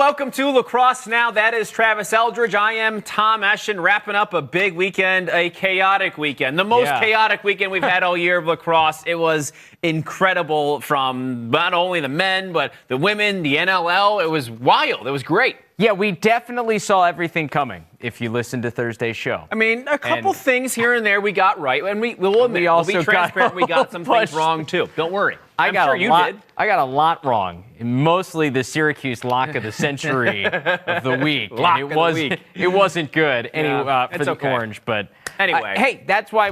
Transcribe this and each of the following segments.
welcome to Lacrosse Now. That is Travis Eldridge. I am Tom Eschen, wrapping up a big weekend, a chaotic weekend. The most chaotic weekend we've had all year of lacrosse. It was incredible from not only the men, but the women, the NLL. It was wild. It was great. Yeah, we definitely saw everything coming if you listened to Thursday's show. I mean, a couple things here and there we got right, and we'll admit, we'll be transparent. We got some things wrong, too. Don't worry. I got a lot wrong. Mostly the Syracuse lock of the century of the week. It wasn't good for the Orange, but anyway. Hey, that's why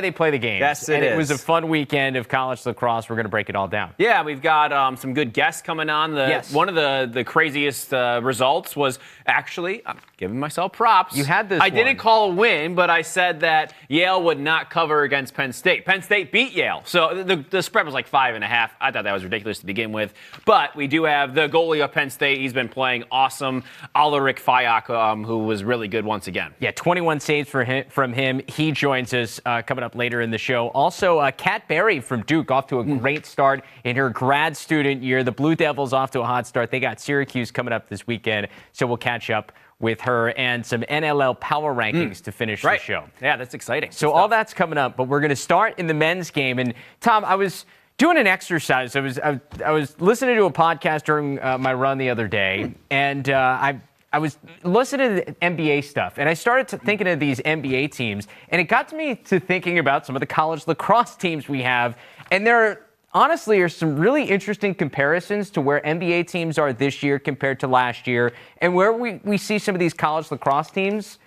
they play the games. Yes, it was a fun weekend of college lacrosse. We're going to break it all down. Yeah, we've got some good guests coming on. One of the craziest results was actually, I'm giving myself props. You had this I didn't call a win, but I said that Yale would not cover against Penn State. Penn State beat Yale. So the spread was like 5.5. I thought that was ridiculous to begin with. But we do have the goalie of Penn State. He's been playing awesome. Aleric Fyock, who was really good once again. Yeah, 21 saves from him. He joins us coming up later in the show. Also, Kat Berry from Duke off to a great start in her grad student year. The Blue Devils off to a hot start. They got Syracuse coming up this weekend, so we'll catch up with her and some NLL Power Rankings to finish the show. Yeah, that's exciting. So all that's coming up, but we're going to start in the men's game. And Tom, I was doing an exercise. I was listening to a podcast during my run the other day, and I was listening to the NBA stuff, and I started thinking of these NBA teams, and it got me to thinking about some of the college lacrosse teams we have, and there honestly are some really interesting comparisons to where NBA teams are this year compared to last year, and where we see some of these college lacrosse teams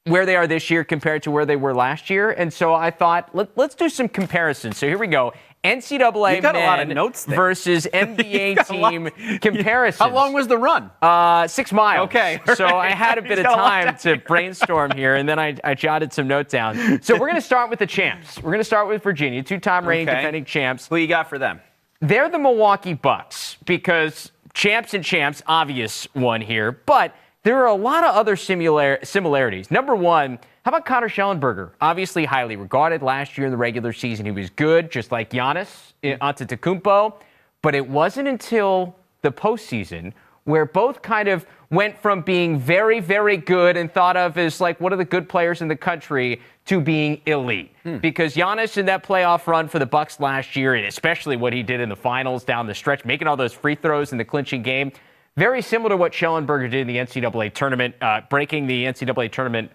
where they are this year compared to where they were last year. And so I thought, let's do some comparisons. So here we go. NCAA Men versus NBA team comparisons. How long was the run? 6 miles. Okay. So I had a bit of time to brainstorm here, and then I jotted some notes down. So we're going to start with the champs. We're going to start with Virginia, two-time reigning defending champs. Who you got for them? They're the Milwaukee Bucks, because champs and champs, obvious one here, but there are a lot of other similarities. Number one, how about Connor Schellenberger? Obviously highly regarded last year in the regular season. He was good, just like Giannis Antetokounmpo. But it wasn't until the postseason where both kind of went from being very, very good and thought of as like one of the good players in the country to being elite. Because Giannis in that playoff run for the Bucks last year, and especially what he did in the finals down the stretch, making all those free throws in the clinching game, very similar to what Schellenberger did in the NCAA tournament, breaking the NCAA tournament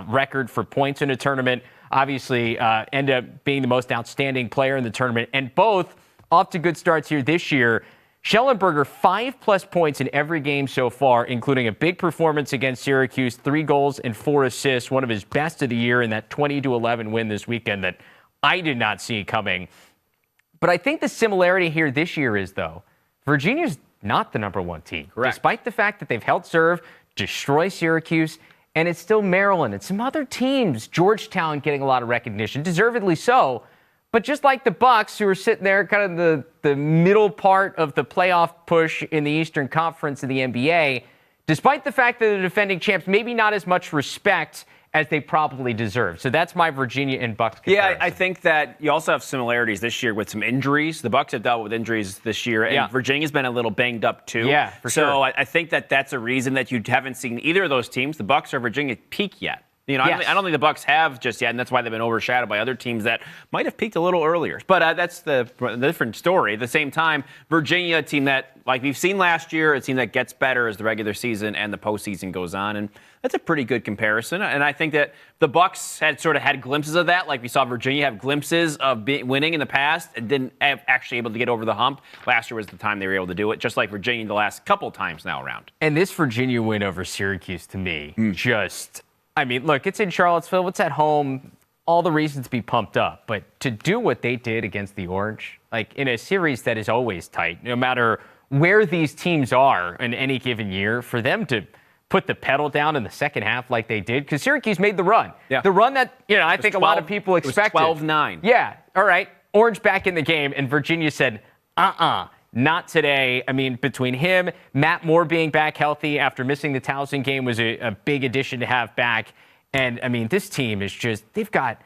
record for points in a tournament. Obviously, ended up being the most outstanding player in the tournament. And both off to good starts here this year. Schellenberger, 5+ points in every game so far, including a big performance against Syracuse, 3 goals and 4 assists, one of his best of the year in that 20-11 win this weekend that I did not see coming. But I think the similarity here this year is, though, Virginia's not the number one team. Correct. Despite the fact that they've held serve, destroy Syracuse, and it's still Maryland and some other teams. Georgetown getting a lot of recognition, deservedly so. But just like the Bucks, who are sitting there kind of the middle part of the playoff push in the Eastern Conference of the NBA, despite the fact that the defending champs, maybe not as much respect as they probably deserve. So that's my Virginia and Bucks comparison. Yeah, I think that you also have similarities this year with some injuries. The Bucks have dealt with injuries this year, and Virginia's been a little banged up too. Yeah, for sure. So I think that that's a reason that you haven't seen either of those teams, the Bucks or Virginia, peak yet. You know, I don't think the Bucks have just yet, and that's why they've been overshadowed by other teams that might have peaked a little earlier. But that's the different story. At the same time, Virginia, a team that, like we've seen last year, a team that gets better as the regular season and the postseason goes on, and that's a pretty good comparison. And I think that the Bucks had glimpses of that, like we saw Virginia have glimpses of winning in the past and didn't actually able to get over the hump. Last year was the time they were able to do it, just like Virginia the last couple times now around. And this Virginia win over Syracuse, to me, I mean, look, it's in Charlottesville. It's at home. All the reasons to be pumped up. But to do what they did against the Orange, like in a series that is always tight, no matter where these teams are in any given year, for them to put the pedal down in the second half like they did, because Syracuse made the run. Yeah. The run that, I think 12, a lot of people expected. It was 12-9. Yeah, all right. Orange back in the game, and Virginia said, not today. I mean, between him, Matt Moore being back healthy after missing the Towson game was a big addition to have back. And, I mean, this team is they've got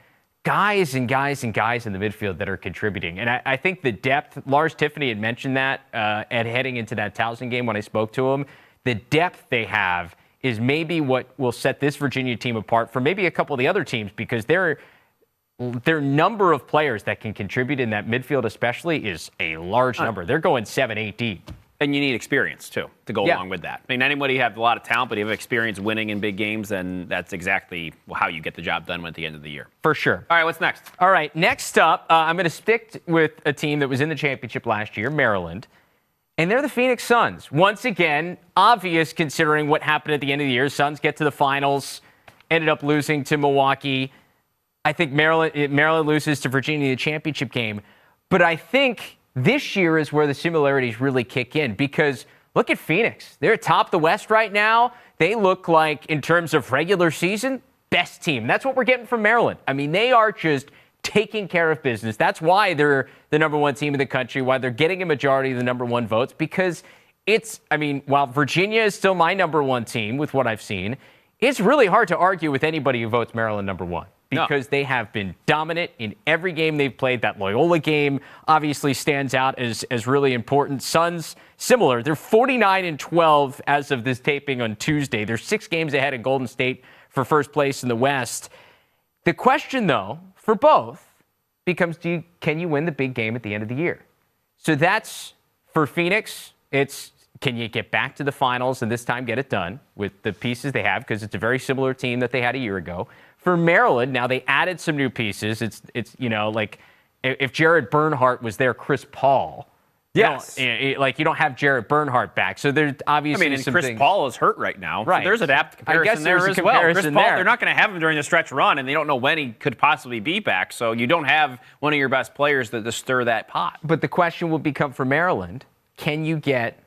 guys and guys and guys in the midfield that are contributing. And I think the depth, Lars Tiffany had mentioned that at heading into that Towson game when I spoke to him, the depth they have is maybe what will set this Virginia team apart from maybe a couple of the other teams, because their number of players that can contribute in that midfield especially is a large number. They're going 7-8 deep. And you need experience, too, to go along with that. I mean, anybody have a lot of talent, but if you have experience winning in big games, then that's exactly how you get the job done at the end of the year. For sure. All right, what's next? All right, next up, I'm going to stick with a team that was in the championship last year, Maryland. And they're the Phoenix Suns. Once again, obvious considering what happened at the end of the year. Suns get to the finals, ended up losing to Milwaukee. I think Maryland loses to Virginia in the championship game. But I think this year is where the similarities really kick in, because look at Phoenix. They're atop the West right now. They look like, in terms of regular season, best team. That's what we're getting from Maryland. I mean, they are just taking care of business. That's why they're the number one team in the country, why they're getting a majority of the number one votes, because while Virginia is still my number one team with what I've seen, it's really hard to argue with anybody who votes Maryland number one. Because they have been dominant in every game they've played. That Loyola game obviously stands out as really important. Suns, similar. They're 49-12 as of this taping on Tuesday. They're 6 games ahead of Golden State for first place in the West. The question, though, for both becomes, can you win the big game at the end of the year? So that's, for Phoenix, it's, can you get back to the finals and this time get it done with the pieces they have? Because it's a very similar team that they had a year ago. For Maryland, now they added some new pieces. It's like if Jared Bernhardt was there, Chris Paul. Yes. You don't have Jared Bernhardt back. So there's obviously and Chris Paul is hurt right now. Right. So there's an apt comparison there as well. Chris Paul, they're not going to have him during the stretch run, and they don't know when he could possibly be back. So you don't have one of your best players to stir that pot. But the question will become for Maryland, can you get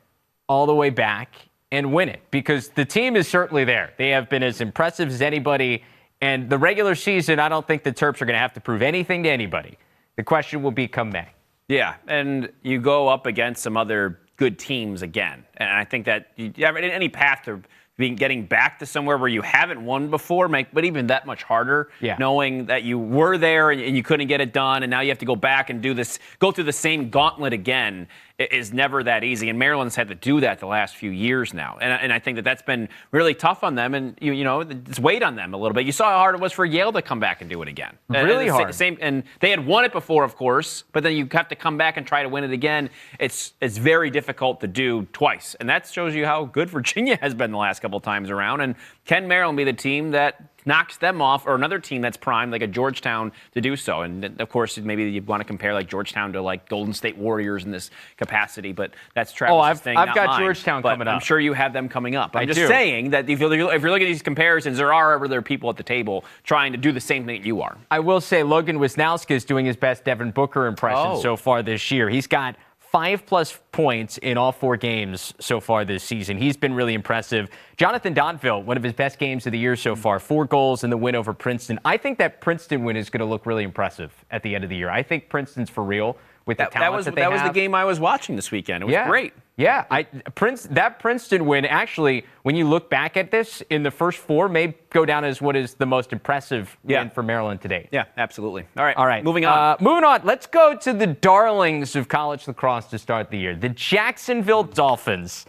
all the way back and win it? Because the team is certainly there. They have been as impressive as anybody. And the regular season, I don't think the Terps are going to have to prove anything to anybody. The question will be come May. Yeah, and you go up against some other good teams again. And I think that you have any path to getting back to somewhere where you haven't won before, but even that much harder, knowing that you were there and you couldn't get it done, and now you have to go back and go through the same gauntlet again. Is never that easy, and Maryland's had to do that the last few years now, and I think that's been really tough on them, and it's weighed on them a little bit. You saw how hard it was for Yale to come back and do it again. Really hard. And they had won it before, of course, but then you have to come back and try to win it again. It's very difficult to do twice, and that shows you how good Virginia has been the last couple of times around. And can Maryland be the team that knocks them off, or another team that's primed like a Georgetown to do so? And of course, maybe you want to compare like Georgetown to like Golden State Warriors in this capacity, but that's Travis's thing. I've got mine. Georgetown coming up. I'm sure you have them coming up. I'm just do. saying that if you're looking at these comparisons, there are other people at the table trying to do the same thing that you are. I will say Logan Wisnowski is doing his best Devin Booker impression so far this year. He's got 5+ points in all 4 games so far this season. He's been really impressive. Jonathan Donville, one of his best games of the year so far, 4 goals in the win over Princeton. I think that Princeton win is going to look really impressive at the end of the year. I think Princeton's for real with the talent that they have. That was the game I was watching this weekend. It was great. Yeah, that Princeton win, actually, when you look back at this, in the first 4 may go down as what is the most impressive win for Maryland today. Yeah, absolutely. All right. Moving on. Let's go to the darlings of college lacrosse to start the year, the Jacksonville Dolphins.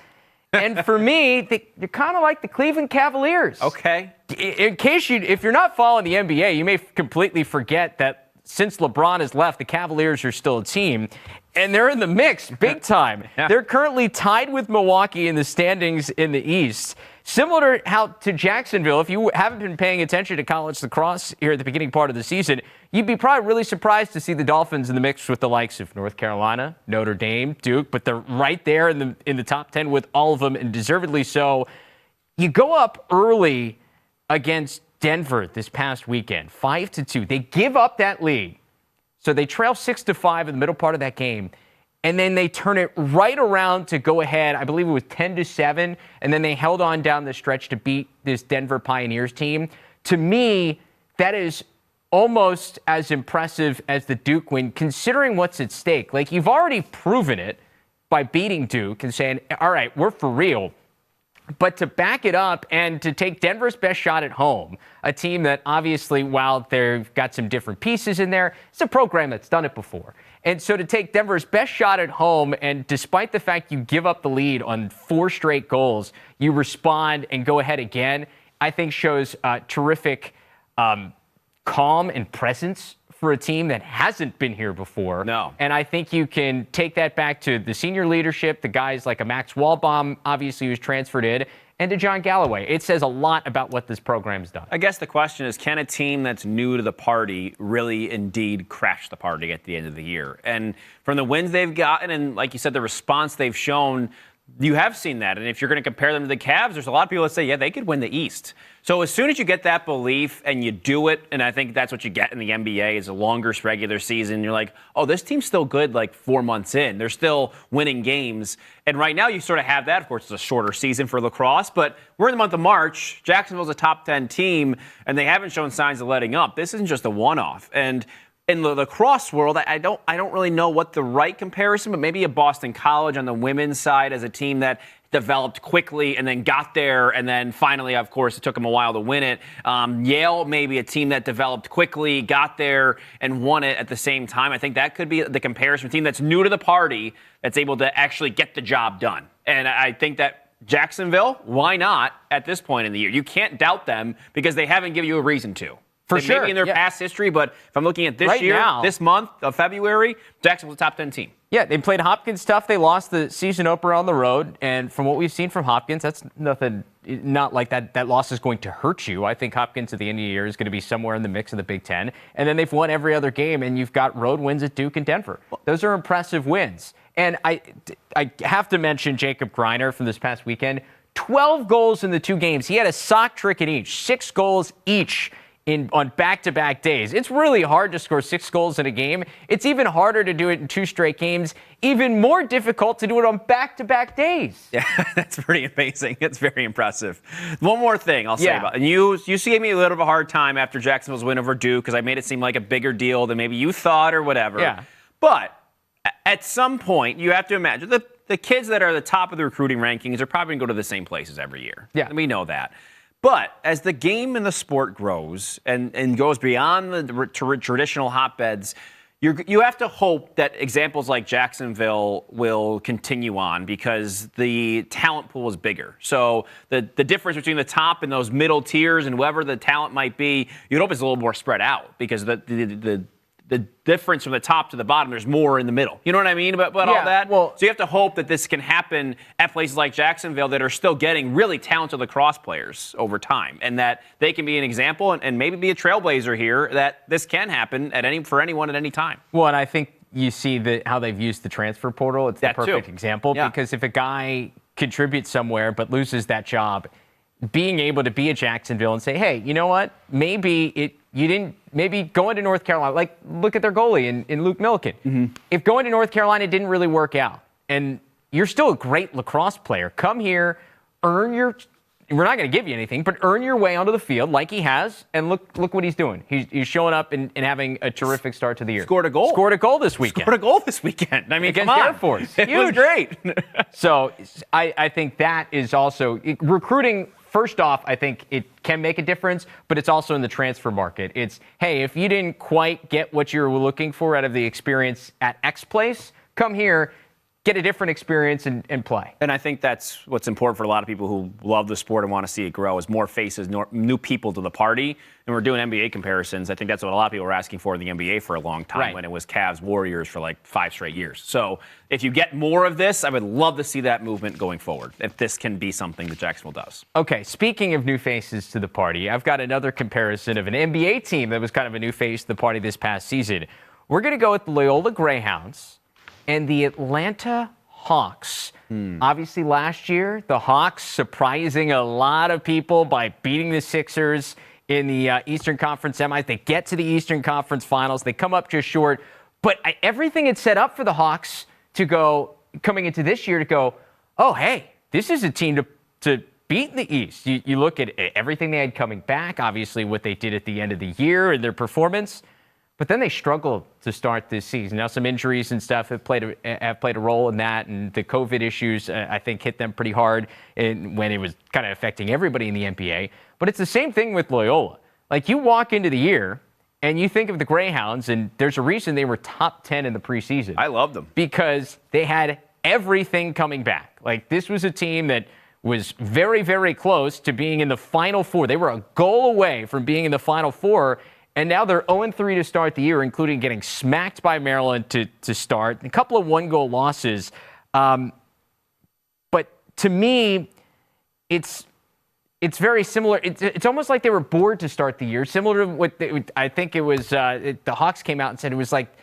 And for me, they're kind of like the Cleveland Cavaliers. Okay. If you're not following the NBA, you may completely forget that since LeBron has left, the Cavaliers are still a team, and they're in the mix big time. They're currently tied with Milwaukee in the standings in the East. Similar to Jacksonville, if you haven't been paying attention to college lacrosse here at the beginning part of the season, you'd be probably really surprised to see the Dolphins in the mix with the likes of North Carolina, Notre Dame, Duke, but they're right there in the top 10 with all of them, and deservedly so. You go up early against Denver this past weekend, 5-2. They give up that lead. So they trail 6-5 in the middle part of that game. And then they turn it right around to go ahead. I believe it was 10-7. And then they held on down the stretch to beat this Denver Pioneers team. To me, that is almost as impressive as the Duke win, considering what's at stake. Like, you've already proven it by beating Duke and saying, all right, we're for real. But to back it up and to take Denver's best shot at home, a team that obviously, while they've got some different pieces in there, it's a program that's done it before. And so to take Denver's best shot at home, and despite the fact you give up the lead on 4 straight goals, you respond and go ahead again, I think shows terrific calm and presence for a team that hasn't been here before. No. And I think you can take that back to the senior leadership, the guys like a Max Wallbaum, obviously, who's transferred in, and to John Galloway. It says a lot about what this program's done. I guess the question is, can a team that's new to the party really indeed crash the party at the end of the year? And from the wins they've gotten, and like you said, the response they've shown, you have seen that. And if you're going to compare them to the Cavs, there's a lot of people that say, yeah, they could win the East. So as soon as you get that belief and you do it, and I think that's what you get in the NBA is a longer regular season, you're like, oh, this team's still good like 4 months in. They're still winning games. And right now you sort of have that. Of course, it's a shorter season for lacrosse, but we're in the month of March. Jacksonville's a top 10 team, and they haven't shown signs of letting up. This isn't just a one-off. And in the lacrosse world, I don't really know what the right comparison, but maybe a Boston College on the women's side as a team that developed quickly and then got there, and then finally, of course, it took them a while to win it. Yale, maybe a team that developed quickly, got there, and won it at the same time. I think that could be the comparison. A team that's new to the party that's able to actually get the job done. And I think that Jacksonville, why not at this point in the year? You can't doubt them because they haven't given you a reason to. For sure. Maybe in their past history, but if I'm looking at this right year, now, this month of February, Jacksonville's a top 10 team. Yeah, they played Hopkins tough. They lost the season opener on the road. And from what we've seen from Hopkins, that's not like that loss is going to hurt you. I think Hopkins at the end of the year is going to be somewhere in the mix of the Big Ten. And then they've won every other game, and you've got road wins at Duke and Denver. Those are impressive wins. And I have to mention Jacob Greiner from this past weekend. 12 goals in the 2 games. He had a sock trick in each. 6 goals each on back-to-back days. It's really hard to score 6 goals in a game. It's even harder to do it in 2 straight games. Even more difficult to do it on back-to-back days. Yeah, that's pretty amazing. It's very impressive. One more thing I'll say about it. And you gave me a little bit of a hard time after Jacksonville's win over Duke because I made it seem like a bigger deal than maybe you thought or whatever. Yeah. But at some point, you have to imagine the kids that are at the top of the recruiting rankings are probably going to go to the same places every year. Yeah. And we know that. But as the game and the sport grows and goes beyond the traditional hotbeds, you have to hope that examples like Jacksonville will continue on because the talent pool is bigger. So the difference between the top and those middle tiers and whoever the talent might be, you'd hope it's a little more spread out because the difference from the top to the bottom, there's more in the middle. You know what I mean about all that? Well, so you have to hope that this can happen at places like Jacksonville that are still getting really talented lacrosse players over time, and that they can be an example and maybe be a trailblazer here that this can happen for anyone at any time. Well, and I think you see how they've used the transfer portal. It's the perfect example because if a guy contributes somewhere but loses that job, being able to be at Jacksonville and say, hey, you know what? Maybe going to North Carolina, like look at their goalie in Luke Milliken. Mm-hmm. If going to North Carolina didn't really work out and you're still a great lacrosse player, come here, we're not going to give you anything, but earn your way onto the field like he has, and look what he's doing. He's showing up and having a terrific start to the year. Scored a goal this weekend. I mean, against come on. Air Force. It was great. So I think that is also recruiting. First off, I think it can make a difference, but it's also in the transfer market. It's, hey, if you didn't quite get what you were looking for out of the experience at X place, come here, get a different experience and play. And I think that's what's important for a lot of people who love the sport and want to see it grow is more faces, new people to the party. And we're doing NBA comparisons. I think that's what a lot of people were asking for in the NBA for a long time when it was Cavs Warriors for like 5 straight years. So if you get more of this, I would love to see that movement going forward, if this can be something that Jacksonville does. Okay, speaking of new faces to the party, I've got another comparison of an NBA team that was kind of a new face to the party this past season. We're going to go with the Loyola Greyhounds and the Atlanta Hawks. Obviously, last year, the Hawks surprising a lot of people by beating the Sixers in the Eastern Conference semis. They get to the Eastern Conference Finals. They come up just short. But everything had set up for the Hawks to go, coming into this year, to go, oh, hey, this is a team to beat in the East. You look at everything they had coming back, obviously what they did at the end of the year and their performance. But then they struggled to start this season. Now, some injuries and stuff have played a role in that, and the COVID issues, I think, hit them pretty hard when it was kind of affecting everybody in the NBA. But it's the same thing with Loyola. Like, you walk into the year, and you think of the Greyhounds, and there's a reason they were top 10 in the preseason. I love them. Because they had everything coming back. Like, this was a team that was very, very close to being in the Final Four. They were a goal away from being in the Final Four, and now they're 0-3 to start the year, including getting smacked by Maryland to start. A couple of one-goal losses. But to me, it's very similar. It's almost like they were bored to start the year, similar to what I think it was the Hawks came out and said it was like,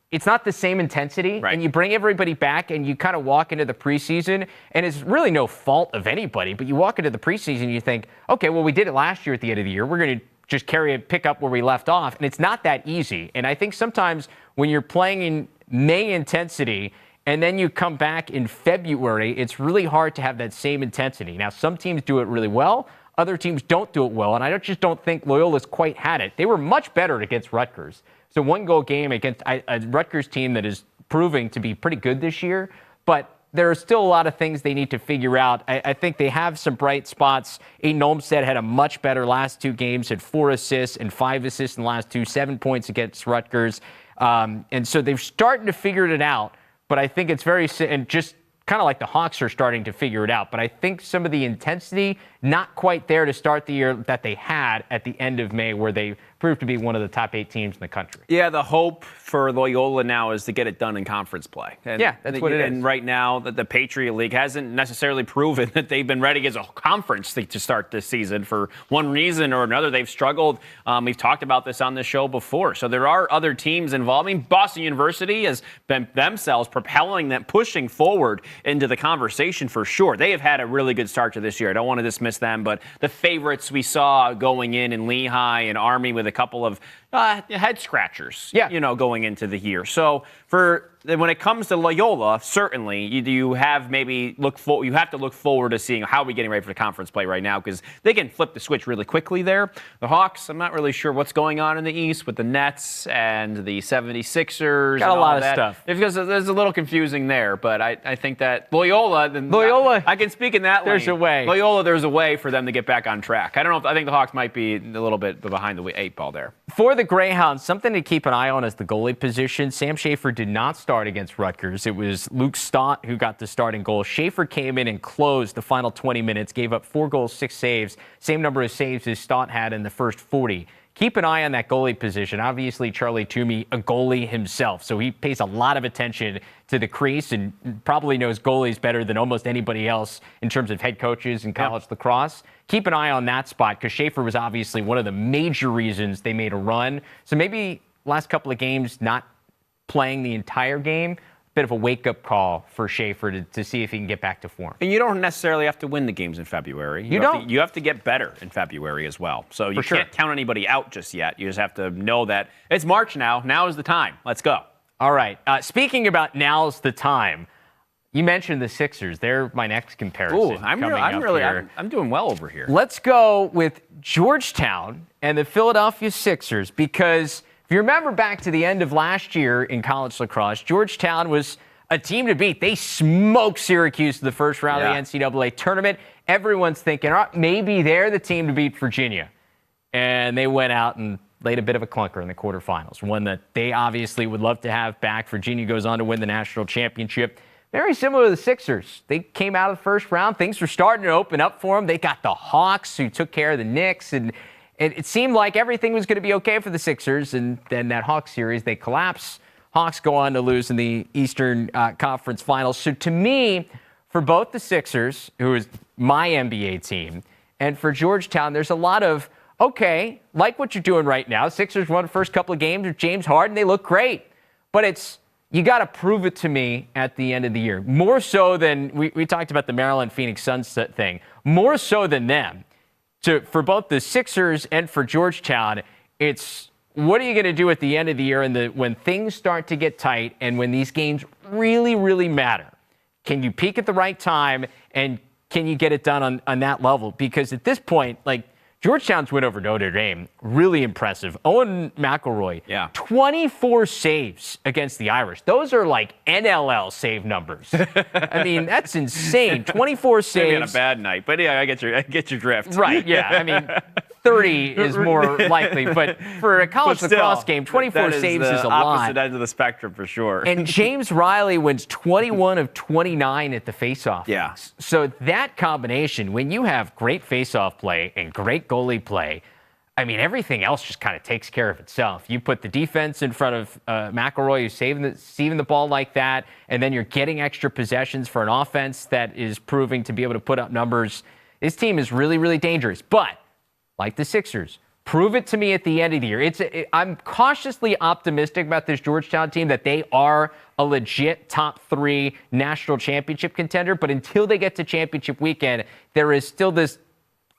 it's not the same intensity, right. And you bring everybody back and you kind of walk into the preseason, and it's really no fault of anybody, but you walk into the preseason and you think, okay, well, we did it last year at the end of the year. We're going to just pick up where we left off, and it's not that easy. And I think sometimes when you're playing in May intensity and then you come back in February, it's really hard to have that same intensity. Now, some teams do it really well. Other teams don't do it well, and I just don't think Loyola's quite had it. They were much better against Rutgers. It's a one-goal game against a Rutgers team that is proving to be pretty good this year, but there are still a lot of things they need to figure out. I think they have some bright spots. Aiden Olmstead had a much better last 2 games, had 4 assists and 5 assists in the last 2, 7 points against Rutgers. And so they're starting to figure it out, but I think it's and just kind of like the Hawks are starting to figure it out. But I think some of the intensity, not quite there to start the year that they had at the end of May, where they proved to be one of the top 8 teams in the country. Yeah, the hope for Loyola now is to get it done in conference play. And yeah, that's what it is. And right now, the Patriot League hasn't necessarily proven that they've been ready as a conference to start this season for one reason or another. They've struggled. We've talked about this on the show before. So there are other teams involving. Boston University has been themselves propelling them, pushing forward into the conversation for sure. They have had a really good start to this year. I don't want to dismiss them, but the favorites we saw going in Lehigh and Army with a couple of head scratchers, going into the year. So when it comes to Loyola, certainly you have to look forward to seeing how we're getting ready for the conference play right now, because they can flip the switch really quickly there. The Hawks, I'm not really sure what's going on in the East with the Nets and the 76ers. Got a lot of stuff. Because there's a little confusing there, but I think that Loyola, I can speak in that there's lane. A way. Loyola, there's a way for them to get back on track. I think the Hawks might be a little bit behind the 8 ball there. For the Greyhounds, something to keep an eye on is the goalie position. Sam Schaefer did not start against Rutgers. It was Luke Stott who got the starting goal. Schaefer came in and closed the final 20 minutes, gave up 4 goals, 6 saves, same number of saves as Stott had in the first 40. Keep an eye on that goalie position. Obviously, Charlie Toomey, a goalie himself, so he pays a lot of attention to the crease and probably knows goalies better than almost anybody else in terms of head coaches in college lacrosse. Keep an eye on that spot, because Schaefer was obviously one of the major reasons they made a run. So maybe last couple of games not playing the entire game, bit of a wake-up call for Schaefer to see if he can get back to form. And you don't necessarily have to win the games in February. You have to get better in February as well. So you can't count anybody out just yet. You just have to know that it's March now. Now is the time. Let's go. All right. Speaking about now's the time, you mentioned the Sixers. They're my next comparison. Ooh, I'm doing well over here. Let's go with Georgetown and the Philadelphia Sixers, because if you remember back to the end of last year in college lacrosse, Georgetown was a team to beat. They smoked Syracuse in the first round of the NCAA tournament. Everyone's thinking, maybe they're the team to beat Virginia. And they went out and laid a bit of a clunker in the quarterfinals, one that they obviously would love to have back. Virginia goes on to win the national championship. Very similar to the Sixers. They came out of the first round. Things were starting to open up for them. They got the Hawks, who took care of the Knicks, and it seemed like everything was going to be okay for the Sixers. And then that Hawks series, they collapse. Hawks go on to lose in the Eastern Conference Finals. So to me, for both the Sixers, who is my NBA team, and for Georgetown, there's a lot of, okay, like what you're doing right now. Sixers won the first couple of games with James Harden. They look great. But you got to prove it to me at the end of the year. More so than, we talked about the Maryland Phoenix Suns thing, more so than them. For both the Sixers and for Georgetown, it's what are you going to do at the end of the year when things start to get tight and when these games really, really matter? Can you peak at the right time, and can you get it done on that level? Because at this point, like, Georgetown's win over Notre Dame, really impressive. Owen McElroy, Yeah. 24 saves against the Irish. Those are like NLL save numbers. I mean, that's insane. 24 saves. Maybe on a bad night, but yeah, I get your drift. Right, yeah. I mean, 30 is more likely, but for a college lacrosse game, 24 saves is a lot. Opposite end of the spectrum for sure. And James Riley wins 21 of 29 at the faceoff. Yeah. So that combination, when you have great faceoff play and great goalie play, I mean, everything else just kind of takes care of itself. You put the defense in front of McElroy, who's saving the ball like that, and then you're getting extra possessions for an offense that is proving to be able to put up numbers. This team is really, really dangerous. But like the Sixers, prove it to me at the end of the year. I'm cautiously optimistic about this Georgetown team that they are a legit top 3 national championship contender. But until they get to championship weekend, there is still this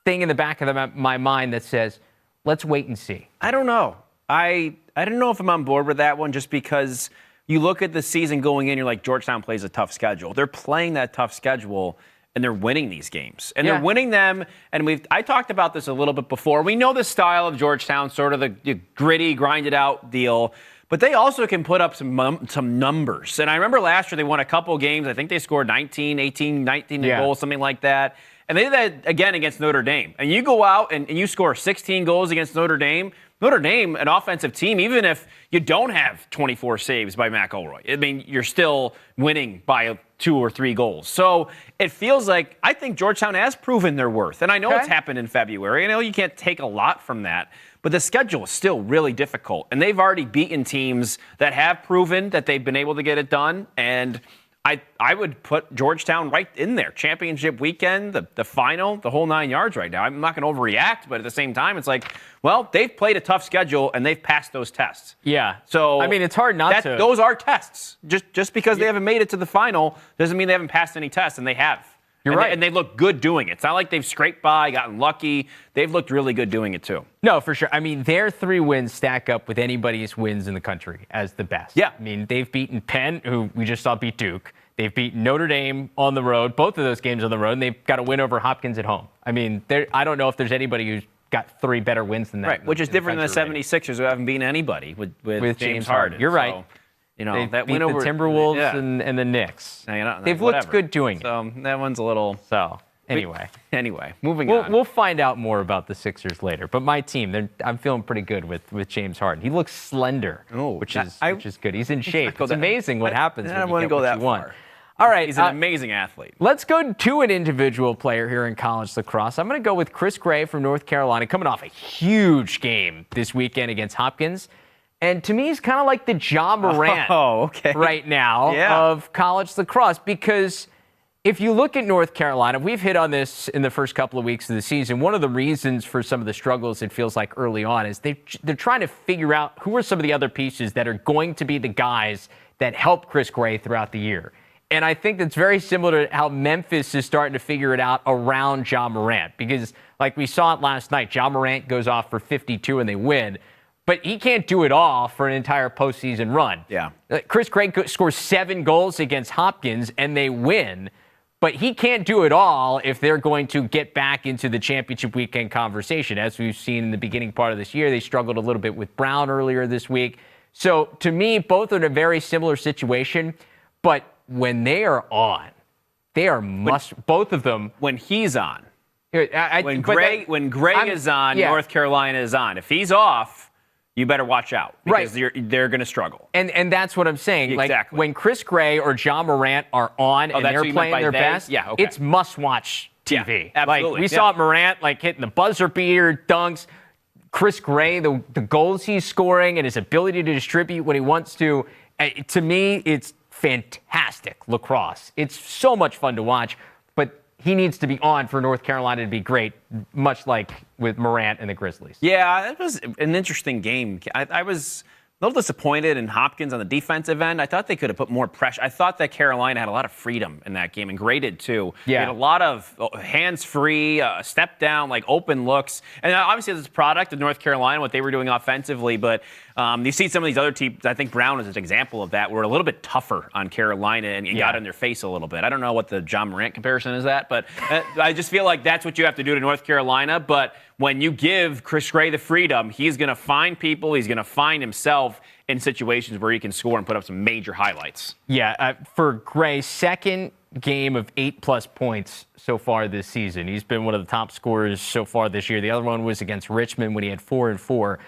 thing in the back of my mind that says, let's wait and see. I don't know. I don't know if I'm on board with that one, just because you look at the season going in, you're like, Georgetown plays a tough schedule. They're playing that tough schedule, and they're winning these games. And they're winning them, and I talked about this a little bit before. We know the style of Georgetown, sort of the gritty, grinded-out deal. But they also can put up some numbers. And I remember last year they won a couple games. I think they scored 19 goals, something like that. And they did that again against Notre Dame. And you go out and you score 16 goals against Notre Dame. Notre Dame, an offensive team, even if you don't have 24 saves by McElroy, I mean, you're still winning by 2 or 3 goals. So it feels like, I think Georgetown has proven their worth. And I know it's happened in February. I know you can't take a lot from that. But the schedule is still really difficult. And they've already beaten teams that have proven that they've been able to get it done. And I would put Georgetown right in there. Championship weekend, the final, the whole 9 yards right now. I'm not going to overreact, but at the same time, it's like, well, they've played a tough schedule and they've passed those tests. Yeah. So I mean, it's hard not to. Those are tests. Just because they haven't made it to the final doesn't mean they haven't passed any tests, and they have. You're right. And they look good doing it. It's not like they've scraped by, gotten lucky. They've looked really good doing it, too. No, for sure. I mean, their 3 wins stack up with anybody's wins in the country as the best. Yeah. I mean, they've beaten Penn, who we just saw beat Duke. They've beaten Notre Dame on the road, both of those games on the road, and they've got a win over Hopkins at home. I mean, I don't know if there's anybody who's got 3 better wins than that. Right, which is different than the 76ers, who haven't beaten anybody with James Harden. You're right. So, you know, They've that beat win over the Timberwolves and the Knicks. They've looked good doing it. So that one's a little. So anyway, moving on. We'll find out more about the Sixers later. But my team, I'm feeling pretty good with James Harden. He looks slender, which is good. He's in shape. It's amazing what happens when you get what you want. All right. He's an amazing athlete. Let's go to an individual player here in college lacrosse. I'm going to go with Chris Gray from North Carolina, coming off a huge game this weekend against Hopkins. And to me, he's kind of like the Ja Morant right now of college lacrosse, because if you look at North Carolina, we've hit on this in the first couple of weeks of the season. One of the reasons for some of the struggles, it feels like early on, is they're trying to figure out who are some of the other pieces that are going to be the guys that help Chris Gray throughout the year. And I think that's very similar to how Memphis is starting to figure it out around Ja Morant, because like we saw it last night, Ja Morant goes off for 52 and they win. But he can't do it all for an entire postseason run. Yeah. Chris Gray scores 7 goals against Hopkins, and they win. But he can't do it all if they're going to get back into the championship weekend conversation. As we've seen in the beginning part of this year, they struggled a little bit with Brown earlier this week. So to me, both are in a very similar situation. But when they are on, they are both of them. When he's on. When Gray is on, North Carolina is on. If he's off, you better watch out, because they're going to struggle. And that's what I'm saying. Exactly. Like, when Chris Gray or Ja Morant are on and they're playing their best, it's must-watch TV. Yeah, absolutely. Like, we saw Morant hitting the buzzer beater, dunks. Chris Gray, the goals he's scoring and his ability to distribute when he wants to. To me, it's fantastic lacrosse. It's so much fun to watch, but he needs to be on for North Carolina to be great, much like with Morant and the Grizzlies. Yeah, it was an interesting game. I was a little disappointed in Hopkins on the defensive end. I thought they could have put more pressure. I thought that Carolina had a lot of freedom in that game, and Gray did too. Yeah. They had a lot of hands-free, step down, like open looks. And obviously, this is a product of North Carolina, what they were doing offensively. But You see some of these other teams, I think Brown is an example of that, were a little bit tougher on Carolina and got in their face a little bit. I don't know what the John Morant comparison is that, but I just feel like that's what you have to do to North Carolina. But when you give Chris Gray the freedom, he's going to find people, he's going to find himself in situations where he can score and put up some major highlights. Yeah, for Gray, second game of 8+ points so far this season. He's been one of the top scorers so far this year. The other one was against Richmond when he had 4 and 4.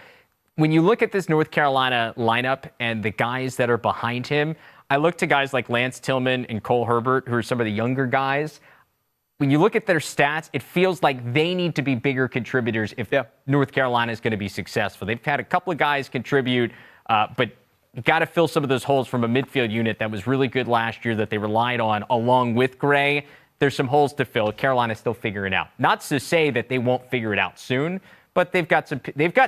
When you look at this North Carolina lineup and the guys that are behind him, I look to guys like Lance Tillman and Cole Herbert, who are some of the younger guys. When you look at their stats, it feels like they need to be bigger contributors if North Carolina is going to be successful. They've had a couple of guys contribute, but you got to fill some of those holes from a midfield unit that was really good last year that they relied on along with Gray. There's some holes to fill. Carolina's still figuring it out. Not to say that they won't figure it out soon, but they've got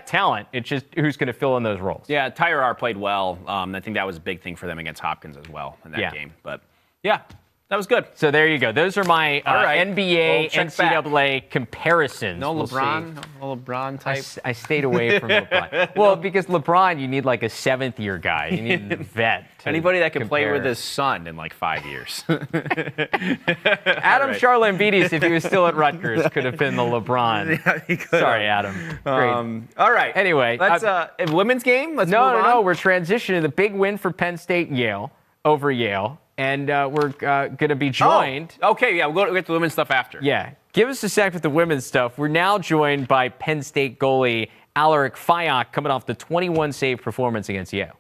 talent. It's just who's going to fill in those roles. Yeah, Tyrar played well. I think that was a big thing for them against Hopkins as well in that game. But yeah, that was good. So there you go. Those are my NBA, NCAA comparisons. No LeBron, no LeBron type. I stayed away from LeBron. Well, because LeBron, you need like a 7th-year guy. You need a vet. Anybody that can play with his son in like 5 years. Adam Charlambides, if he was still at Rutgers, could have been the LeBron. Yeah, he could. Sorry, Adam. Great. All right. Anyway, let's women's game. Let's move on. No. We're transitioning. The big win for Penn State and Yale over Yale. And we're going to be joined. Oh, okay, yeah, we'll get to the women's stuff after. Yeah. Give us a sec with the women's stuff. We're now joined by Penn State goalie Aleric Fyock coming off the 21-save performance against Yale.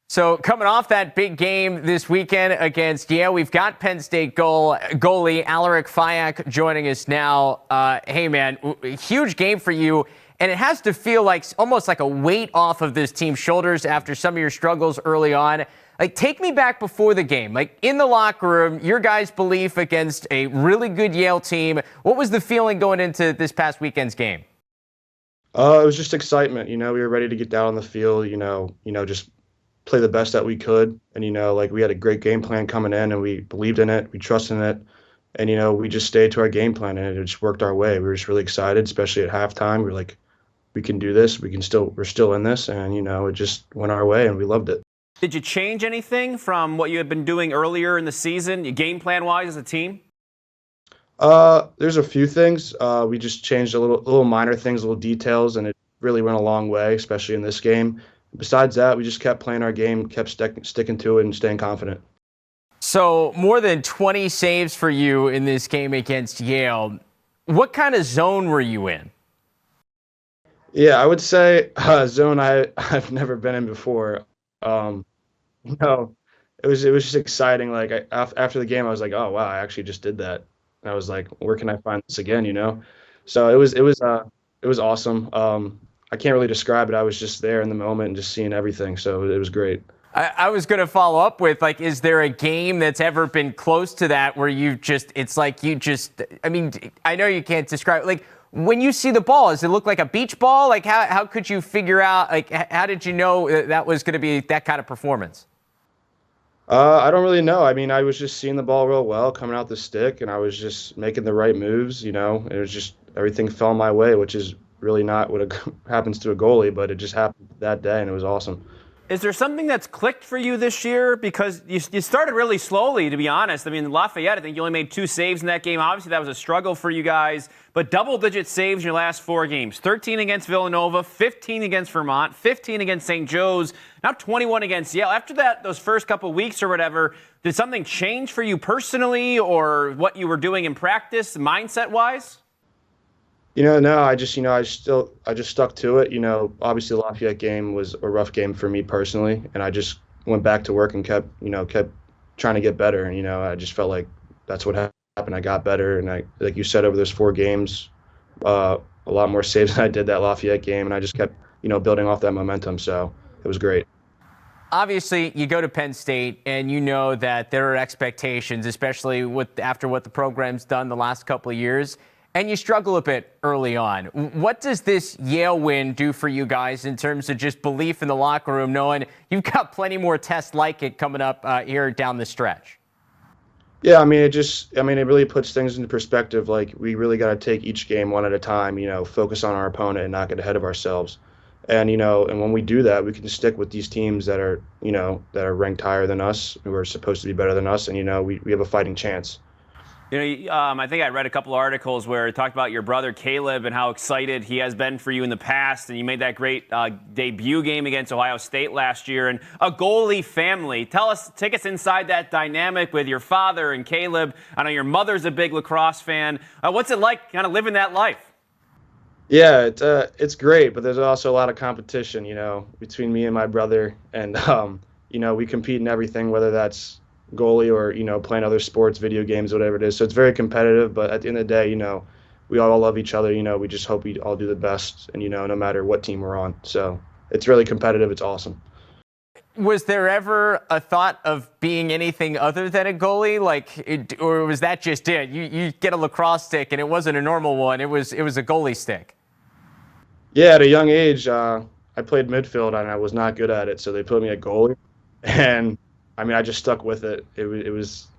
So coming off that big game this weekend against Yale, we've got Penn State goalie Aleric Fyock joining us now. Hey, man, huge game for you. And it has to feel like almost like a weight off of this team's shoulders after some of your struggles early on. Like, take me back before the game. Like, in the locker room, your guys' belief against a really good Yale team. What was the feeling going into this past weekend's game? It was just excitement. We were ready to get down on the field, just play the best that we could. And, we had a great game plan coming in, and we believed in it. We trusted in it. And, we just stayed to our game plan, and it just worked our way. We were just really excited, especially at halftime. We were like, we can do this. We're still in this. And, it just went our way, and we loved it. Did you change anything from what you had been doing earlier in the season, game plan-wise as a team? There's a few things. We just changed a little minor things, little details, and it really went a long way, especially in this game. Besides that, we just kept playing our game, kept sticking to it, and staying confident. So more than 20 saves for you in this game against Yale. What kind of zone were you in? Yeah, I would say zone I've never been in before. It was just exciting. Like after the game, I was like, oh wow, I actually just did that. And I was like, where can I find this again? So it was awesome. I can't really describe it. I was just there in the moment and just seeing everything. So it was great. I was going to follow up with, like, is there a game that's ever been close to that where I mean, I know you can't describe, like, when you see the ball, does it look like a beach ball? Like, how could you figure out, like, how did you know that was going to be that kind of performance? I don't really know. I mean, I was just seeing the ball real well coming out the stick, and I was just making the right moves, It was just everything fell my way, which is really not what happens to a goalie, but it just happened that day, and it was awesome. Is there something that's clicked for you this year? Because you started really slowly, to be honest. I mean, Lafayette, I think you only made 2 saves in that game. Obviously, that was a struggle for you guys. But double-digit saves in your last 4 games. 13 against Villanova, 15 against Vermont, 15 against St. Joe's, now 21 against Yale. After that, those first couple weeks or whatever, did something change for you personally or what you were doing in practice, mindset-wise? No, I just stuck to it. Obviously the Lafayette game was a rough game for me personally, and I just went back to work and kept trying to get better. And, I just felt like that's what happened. I got better, and like you said, over those 4 games, a lot more saves than I did that Lafayette game, and I just kept, building off that momentum. So it was great. Obviously, you go to Penn State, and you know that there are expectations, especially after what the program's done the last couple of years. And you struggle a bit early on. What does this Yale win do for you guys in terms of just belief in the locker room, knowing you've got plenty more tests like it coming up here down the stretch? Yeah, it really puts things into perspective. Like, we really got to take each game one at a time, focus on our opponent and not get ahead of ourselves. And, and when we do that, we can stick with these teams that are, that are ranked higher than us, who are supposed to be better than us. And, we have a fighting chance. I think I read a couple of articles where it talked about your brother Caleb and how excited he has been for you in the past. And you made that great debut game against Ohio State last year. And a goalie family. Take us inside that dynamic with your father and Caleb. I know your mother's a big lacrosse fan. What's it like kind of living that life? Yeah, it's great, but there's also a lot of competition, between me and my brother. And, we compete in everything, whether that's goalie or, playing other sports, video games, whatever it is. So it's very competitive, but at the end of the day, we all love each other. We just hope we all do the best and, no matter what team we're on. So it's really competitive. It's awesome. Was there ever a thought of being anything other than a goalie? Or was that just it? You get a lacrosse stick and it wasn't a normal one. It was a goalie stick. Yeah, at a young age, I played midfield and I was not good at it. So they put me at goalie, and I just stuck with it.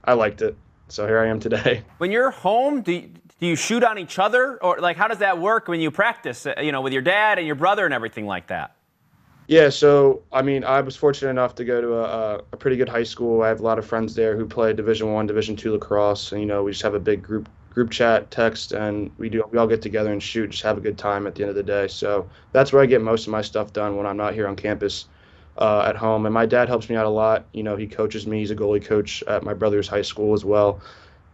I liked it. So here I am today. When you're home, do you shoot on each other? Or how does that work when you practice, with your dad and your brother and everything like that? Yeah, so, I was fortunate enough to go to a pretty good high school. I have a lot of friends there who play Division I, Division II lacrosse. And, we just have a big group chat, text, and we all get together and shoot, just have a good time at the end of the day. So that's where I get most of my stuff done when I'm not here on campus at home. And my dad helps me out a lot. He coaches me. He's a goalie coach at my brother's high school as well.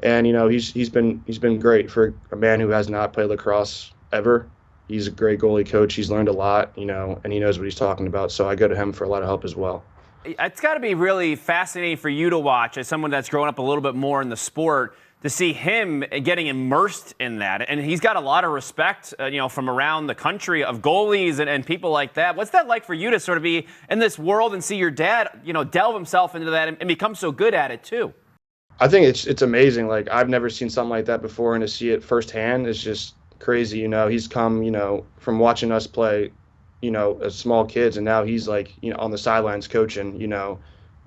And, he's been great for a man who has not played lacrosse ever. He's a great goalie coach. He's learned a lot, and he knows what he's talking about. So I go to him for a lot of help as well. It's got to be really fascinating for you to watch as someone that's grown up a little bit more in the sport, to see him getting immersed in that. And he's got a lot of respect, from around the country of goalies and people like that. What's that like for you to sort of be in this world and see your dad, delve himself into that and become so good at it too? I think it's amazing. I've never seen something like that before, and to see it firsthand is just crazy. He's come, from watching us play, as small kids, and now he's on the sidelines coaching,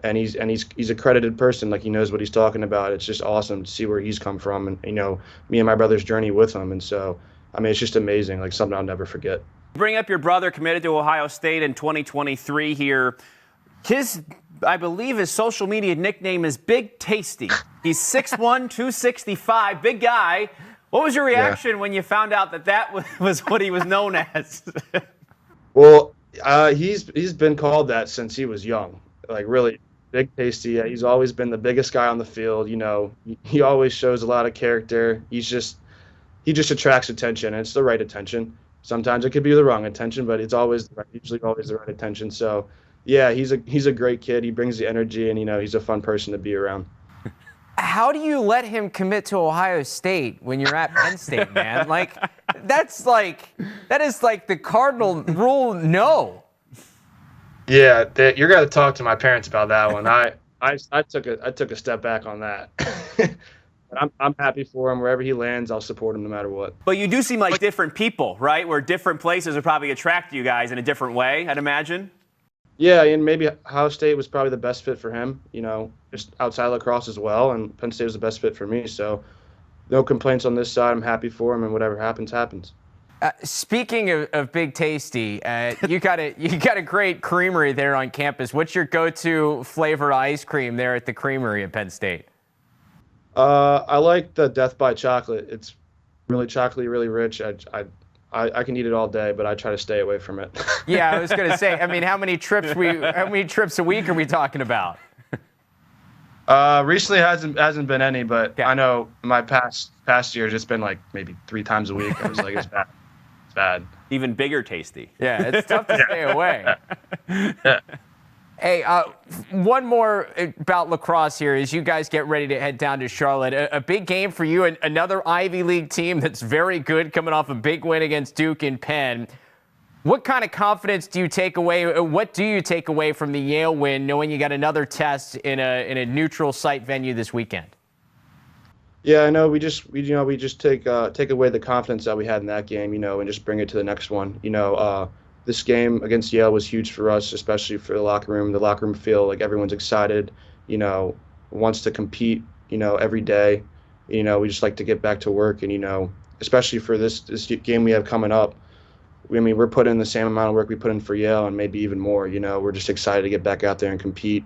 and he's a credited person. He knows what he's talking about. It's just awesome to see where he's come from, and me and my brother's journey with him. And so, it's just amazing, something I'll never forget. Bring up your brother, committed to Ohio State in 2023 here. I believe his social media nickname is Big Tasty. He's 6'1", 265, big guy. What was your reaction when you found out that was what he was known as? Well, he's been called that since he was young. Really, Big Tasty. He's always been the biggest guy on the field. He always shows a lot of character. He just attracts attention, and it's the right attention. Sometimes it could be the wrong attention, but it's usually always the right attention. So, yeah, he's a great kid. He brings the energy, and he's a fun person to be around. How do you let him commit to Ohio State when you're at Penn State, man? That is the cardinal rule. No. Yeah, you're gonna talk to my parents about that one. I took a step back on that. But I'm happy for him. Wherever he lands, I'll support him no matter what. But you do seem like different people, right? Where different places would probably attract you guys in a different way, I'd imagine. Yeah, and maybe Ohio State was probably the best fit for him, just outside lacrosse as well, and Penn State was the best fit for me. So no complaints on this side. I'm happy for him, and whatever happens, happens. Speaking of Big Tasty, you got a great creamery there on campus. What's your go-to flavor ice cream there at the creamery at Penn State? I like the Death by Chocolate. It's really chocolatey, really rich. I can eat it all day, but I try to stay away from it. Yeah, I was going to say, how many trips a week are we talking about? Recently hasn't been any, but yeah. I know my past years it's been maybe 3 times a week. I was it's bad. It's bad. Even bigger tasty. Yeah, it's tough to stay away. Yeah. Hey, one more about lacrosse here as you guys get ready to head down to Charlotte. A big game for you, and another Ivy League team that's very good, coming off a big win against Duke and Penn. What kind of confidence do you take away? What do you take away from the Yale win, knowing you got another test in a neutral site venue this weekend? Yeah, I know. We just take away the confidence that we had in that game, and just bring it to the next one. This game against Yale was huge for us, especially for the locker room. The locker room feel like everyone's excited, wants to compete, every day. We just like to get back to work, and especially for this game we have coming up. we're putting in the same amount of work we put in for Yale and maybe even more. We're just excited to get back out there and compete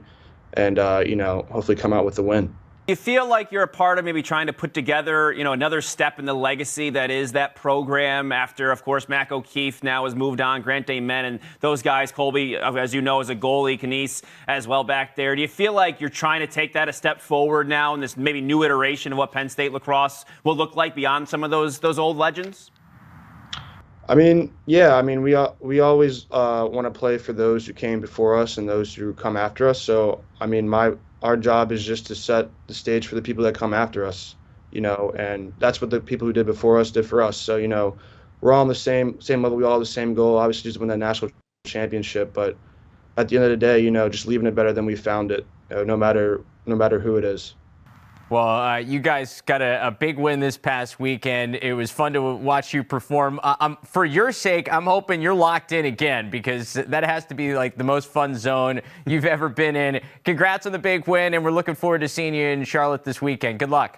and, hopefully come out with a win. You feel like you're a part of maybe trying to put together, another step in the legacy that is that program after, of course, Mac O'Keefe now has moved on, NCAA Men, and those guys, Colby, as you know, is a goalie, Knies as well back there. Do you feel like you're trying to take that a step forward now in this maybe new iteration of what Penn State lacrosse will look like beyond some of those old legends? Yeah. We always want to play for those who came before us and those who come after us. So, our job is just to set the stage for the people that come after us, and that's what the people who did before us did for us. So, we're all on the same level. We all have the same goal, obviously, just win that national championship. But at the end of the day, just leaving it better than we found it, no matter who it is. Well, you guys got a big win this past weekend. It was fun to watch you perform. For your sake, I'm hoping you're locked in again because that has to be like the most fun zone you've ever been in. Congrats on the big win, and we're looking forward to seeing you in Charlotte this weekend. Good luck.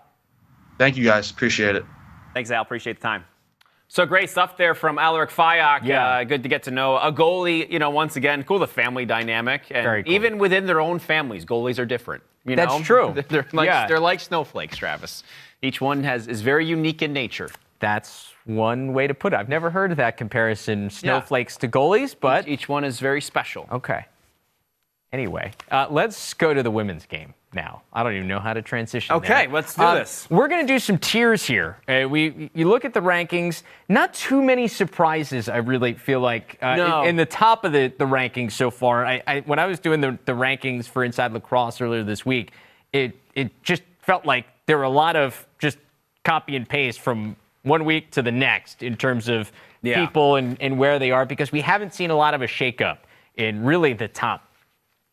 Thank you, guys. Appreciate it. Thanks, Al. Appreciate the time. So great stuff there from Aleric Fyock. Yeah. Good to get to know a goalie. Once again, cool the family dynamic, and Very cool. even within their own families, goalies are different. That's true. They're like snowflakes, Travis. Each one is very unique in nature. That's one way to put it. I've never heard of that comparison, snowflakes to goalies, but each one is very special. Okay. Anyway, let's go to the women's game now. I don't even know how to transition. Okay, there. let's do this. We're going to do some tiers here. You look at the rankings, not too many surprises, I really feel like, in the top of the rankings so far. When I was doing the rankings for Inside Lacrosse earlier this week, it just felt like there were a lot of just copy and paste from one week to the next in terms of people and where they are, because we haven't seen a lot of a shakeup in really the top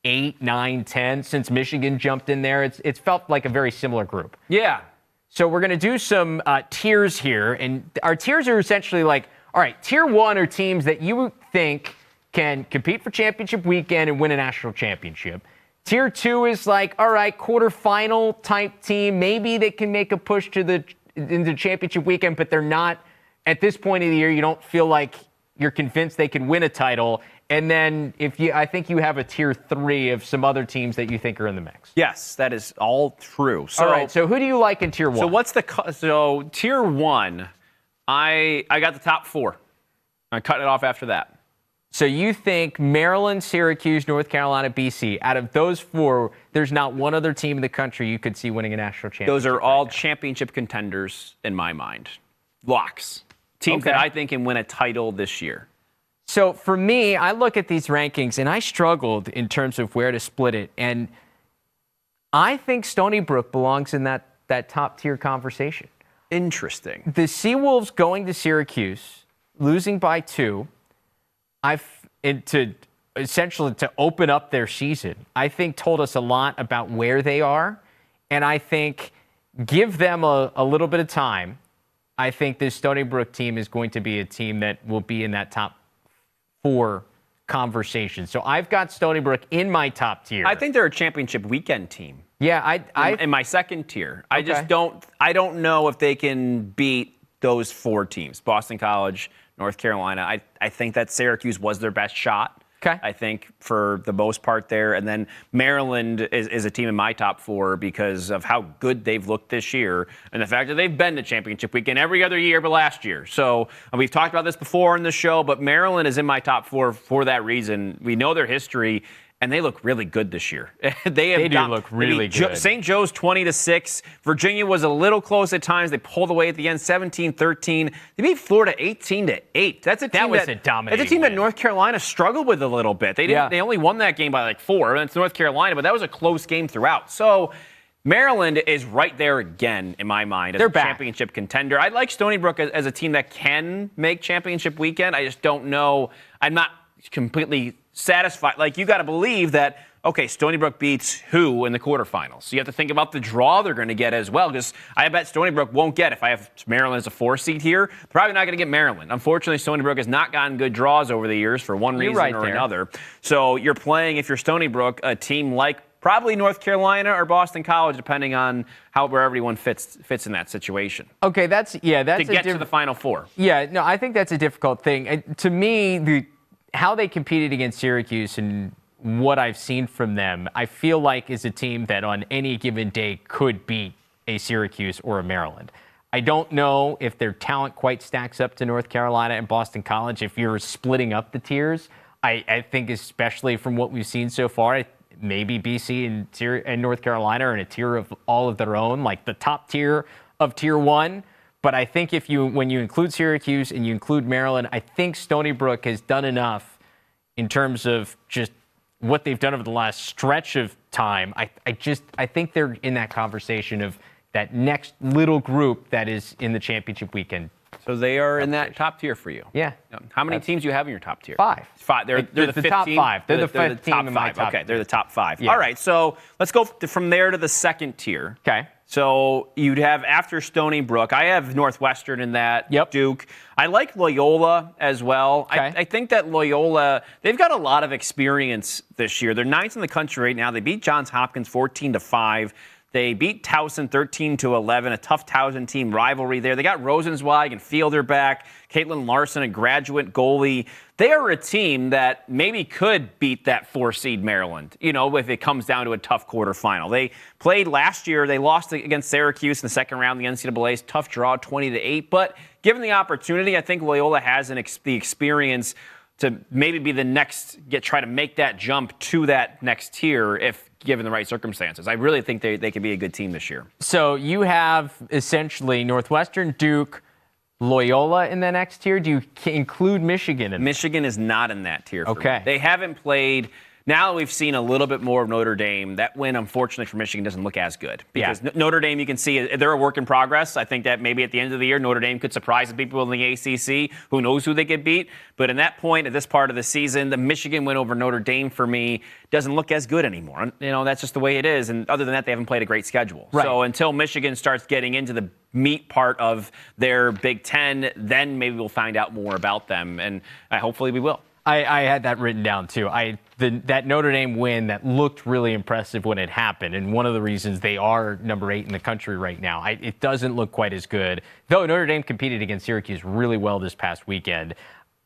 8, 9, 10 since Michigan jumped in there. It's felt like a very similar group. Yeah. So we're going to do some tiers here, and our tiers are essentially like, all right, tier 1 are teams that you think can compete for championship weekend and win a national championship. Tier 2 is like, all right, quarterfinal type team. Maybe they can make a push to into championship weekend, but they're not at this point of the year. You don't feel like you're convinced they can win a title. And then I think you have a tier 3 of some other teams that you think are in the mix. Yes, that is all true. So, all right, so who do you like in tier 1? So tier 1, I got the top 4. I cut it off after that. So you think Maryland, Syracuse, North Carolina, BC, out of those 4, there's not one other team in the country you could see winning a national championship? Those are all championship contenders in my mind. Locks. Teams that I think can win a title this year. So for me, I look at these rankings, and I struggled in terms of where to split it. And I think Stony Brook belongs in that top-tier conversation. Interesting. The Seawolves going to Syracuse, losing by 2, essentially to open up their season, I think told us a lot about where they are. And I think give them a little bit of time. I think this Stony Brook team is going to be a team that will be in that top 4 conversation. So I've got Stony Brook in my top tier. I think they're a championship weekend team. Yeah, in my second tier. Okay. I don't know if they can beat those 4 teams. Boston College, North Carolina. I think that Syracuse was their best shot. Okay. I think for the most part there. And then Maryland is a team in my top 4 because of how good they've looked this year and the fact that they've been to championship weekend every other year but last year. So we've talked about this before in the show, but Maryland is in my top 4 for that reason. We know their history. And they look really good this year. They do look really good. St. Joe's 20-6. Virginia was a little close at times. They pulled away at the end, 17-13. They beat Florida 18-8. That's a team a dominating That's a team win. that North Carolina struggled with a little bit. They only won that game by like 4. And it's North Carolina, but that was a close game throughout. So Maryland is right there again in my mind as a championship contender. I like Stony Brook as a team that can make championship weekend. I just don't know. I'm not completely satisfied. Like, you got to believe that, okay, Stony Brook beats who in the quarterfinals? So you have to think about the draw they're going to get as well, because I bet Stony Brook won't get, if I have Maryland as a 4 seed here, probably not going to get Maryland. Unfortunately, Stony Brook has not gotten good draws over the years for one reason or another. So you're playing, if you're Stony Brook, a team like probably North Carolina or Boston College, depending on where everyone fits in that situation. Okay, that's to get to the Final Four. Yeah, no, I think that's a difficult thing. To me, how they competed against Syracuse and what I've seen from them, I feel like is a team that on any given day could beat a Syracuse or a Maryland. I don't know if their talent quite stacks up to North Carolina and Boston College. If you're splitting up the tiers, I think especially from what we've seen so far, maybe BC and North Carolina are in a tier of all of their own, like the top tier of tier 1. But I think when you include Syracuse and you include Maryland, I think Stony Brook has done enough in terms of just what they've done over the last stretch of time. I think they're in that conversation of that next little group that is in the championship weekend. So they are in that top tier for you. Yeah. How many teams do you have in your top tier? 5. They're the fifth top team? 5. They're the top fifth team in my top Okay, tier. they're the top 5. Yeah. All right, so let's go from there to the second tier. Okay. So you'd have after Stony Brook. I have Northwestern in that. Yep. Duke. I like Loyola as well. Okay. I think that Loyola, they've got a lot of experience this year. They're 9th in the country right now. They beat Johns Hopkins 14-5. They beat Towson 13-11, a tough Towson team rivalry there. They got Rosenzweig and Fielder back, Caitlin Larson, a graduate goalie. They are a team that maybe could beat that 4-seed Maryland, if it comes down to a tough quarterfinal. They played last year. They lost against Syracuse in the second round of the NCAA's tough draw, 20-8. But given the opportunity, I think Loyola has the experience to maybe be the next, try to make that jump to that next tier if given the right circumstances. I really think they could be a good team this year. So you have essentially Northwestern, Duke, Loyola in the next tier. Do you include Michigan in that? Michigan is not in that tier for Okay. me. They haven't played. Now we've seen a little bit more of Notre Dame. That win, unfortunately, for Michigan doesn't look as good. Because Notre Dame, you can see, they're a work in progress. I think that maybe at the end of the year, Notre Dame could surprise the people in the ACC. Who knows who they could beat? But in that point, at this part of the season, the Michigan win over Notre Dame, for me, doesn't look as good anymore. That's just the way it is. And other than that, they haven't played a great schedule. Right. So until Michigan starts getting into the meat part of their Big Ten, then maybe we'll find out more about them. And hopefully we will. I had that written down, too. That Notre Dame win that looked really impressive when it happened, and one of the reasons they are number 8 in the country right now. It doesn't look quite as good, though Notre Dame competed against Syracuse really well this past weekend.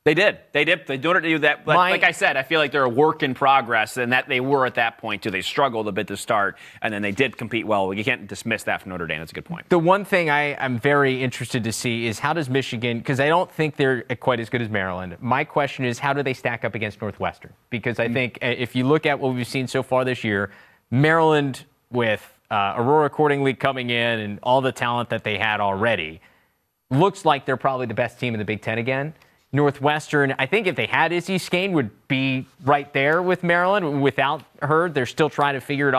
They did. They don't do that. Like I said, I feel like they're a work in progress, and that they were at that point, too. They struggled a bit to start, and then they did compete well. You can't dismiss that from Notre Dame. That's a good point. The one thing I'm very interested to see is how does Michigan, because I don't think they're quite as good as Maryland. My question is, how do they stack up against Northwestern? Because I think if you look at what we've seen so far this year, Maryland with Aurora Accordingly coming in and all the talent that they had already, looks like they're probably the best team in the Big Ten again. Northwestern, I think if they had Izzy Skane, would be right there with Maryland. Without her, they're still trying to figure it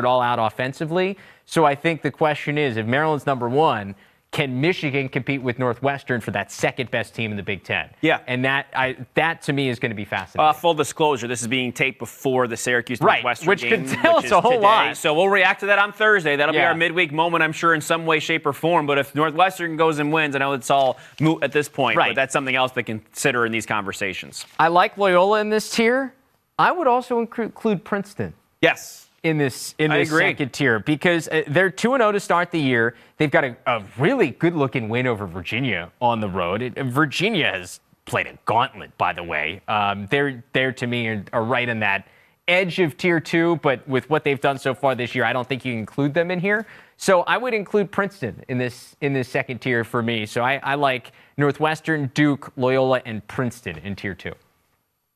all out offensively. So I think the question is, if Maryland's number 1, can Michigan compete with Northwestern for that second best team in the Big Ten? Yeah. And that to me is going to be fascinating. Full disclosure, this is being taped before the Syracuse-Northwestern which game. could tell us a whole today. lot. So we'll react to that on Thursday. That'll be Yeah. our midweek moment, I'm sure, in some way, shape, or form. But if Northwestern goes and wins, I know it's all moot at this point. Right. But that's something else to consider in these conversations. I like Loyola in this tier. I would also include Princeton Yes. in this agree. second tier because they're 2-0 to start the year. They've got a really good-looking win over Virginia on the road. Virginia has played a gauntlet, by the way. They're to me are right on that edge of tier 2, but with what they've done so far this year, I don't think you can include them in here. So I would include Princeton in this second tier for me. So I like Northwestern, Duke, Loyola, and Princeton in tier 2.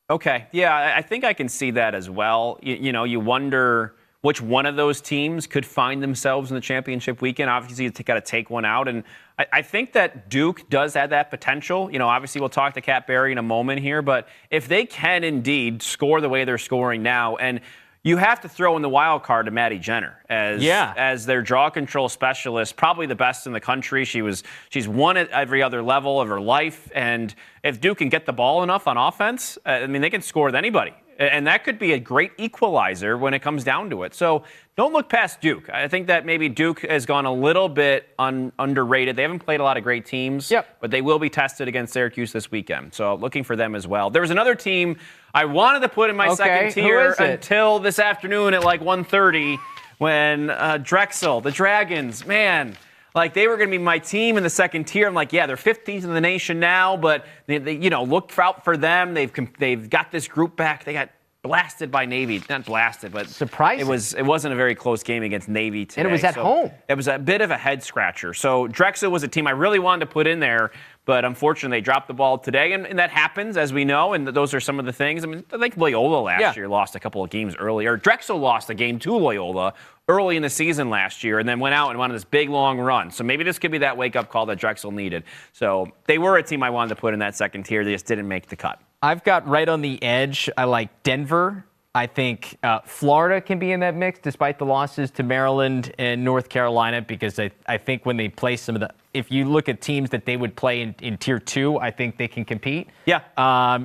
Okay. Yeah, I think I can see that as well. You wonder which one of those teams could find themselves in the championship weekend. Obviously, you got to take one out. And I think that Duke does have that potential. Obviously, we'll talk to Kat Berry in a moment here. But if they can indeed score the way they're scoring now, and you have to throw in the wild card to Maddie Jenner as their draw control specialist, probably the best in the country. She's won at every other level of her life, and if Duke can get the ball enough on offense, they can score with anybody And that could be a great equalizer when it comes down to it. So don't look past Duke. I think that maybe Duke has gone a little bit underrated. They haven't played a lot of great teams, but they will be tested against Syracuse this weekend. So looking for them as well. There was another team I wanted to put in my second tier until this afternoon at like 1:30 when Drexel, the Dragons, man, like they were going to be my team in the second tier. I'm like, yeah, they're 15th in the nation now, but they look out for them. They've got this group back. They got blasted by Navy. Not blasted, but surprising. It wasn't a very close game against Navy today. And it was at home. It was a bit of a head scratcher. So Drexel was a team I really wanted to put in there, but unfortunately they dropped the ball today, and that happens, as we know, and those are some of the things. I mean, I think Loyola last year lost a couple of games earlier. Drexel lost a game to Loyola early in the season last year and then went out and went on this big, long run. So maybe this could be that wake-up call that Drexel needed. So they were a team I wanted to put in that second tier. They just didn't make the cut. I've got right on the edge. I like Denver. I think Florida can be in that mix despite the losses to Maryland and North Carolina, because I think when they play some of the – if you look at teams that they would play in Tier 2, I think they can compete. Yeah.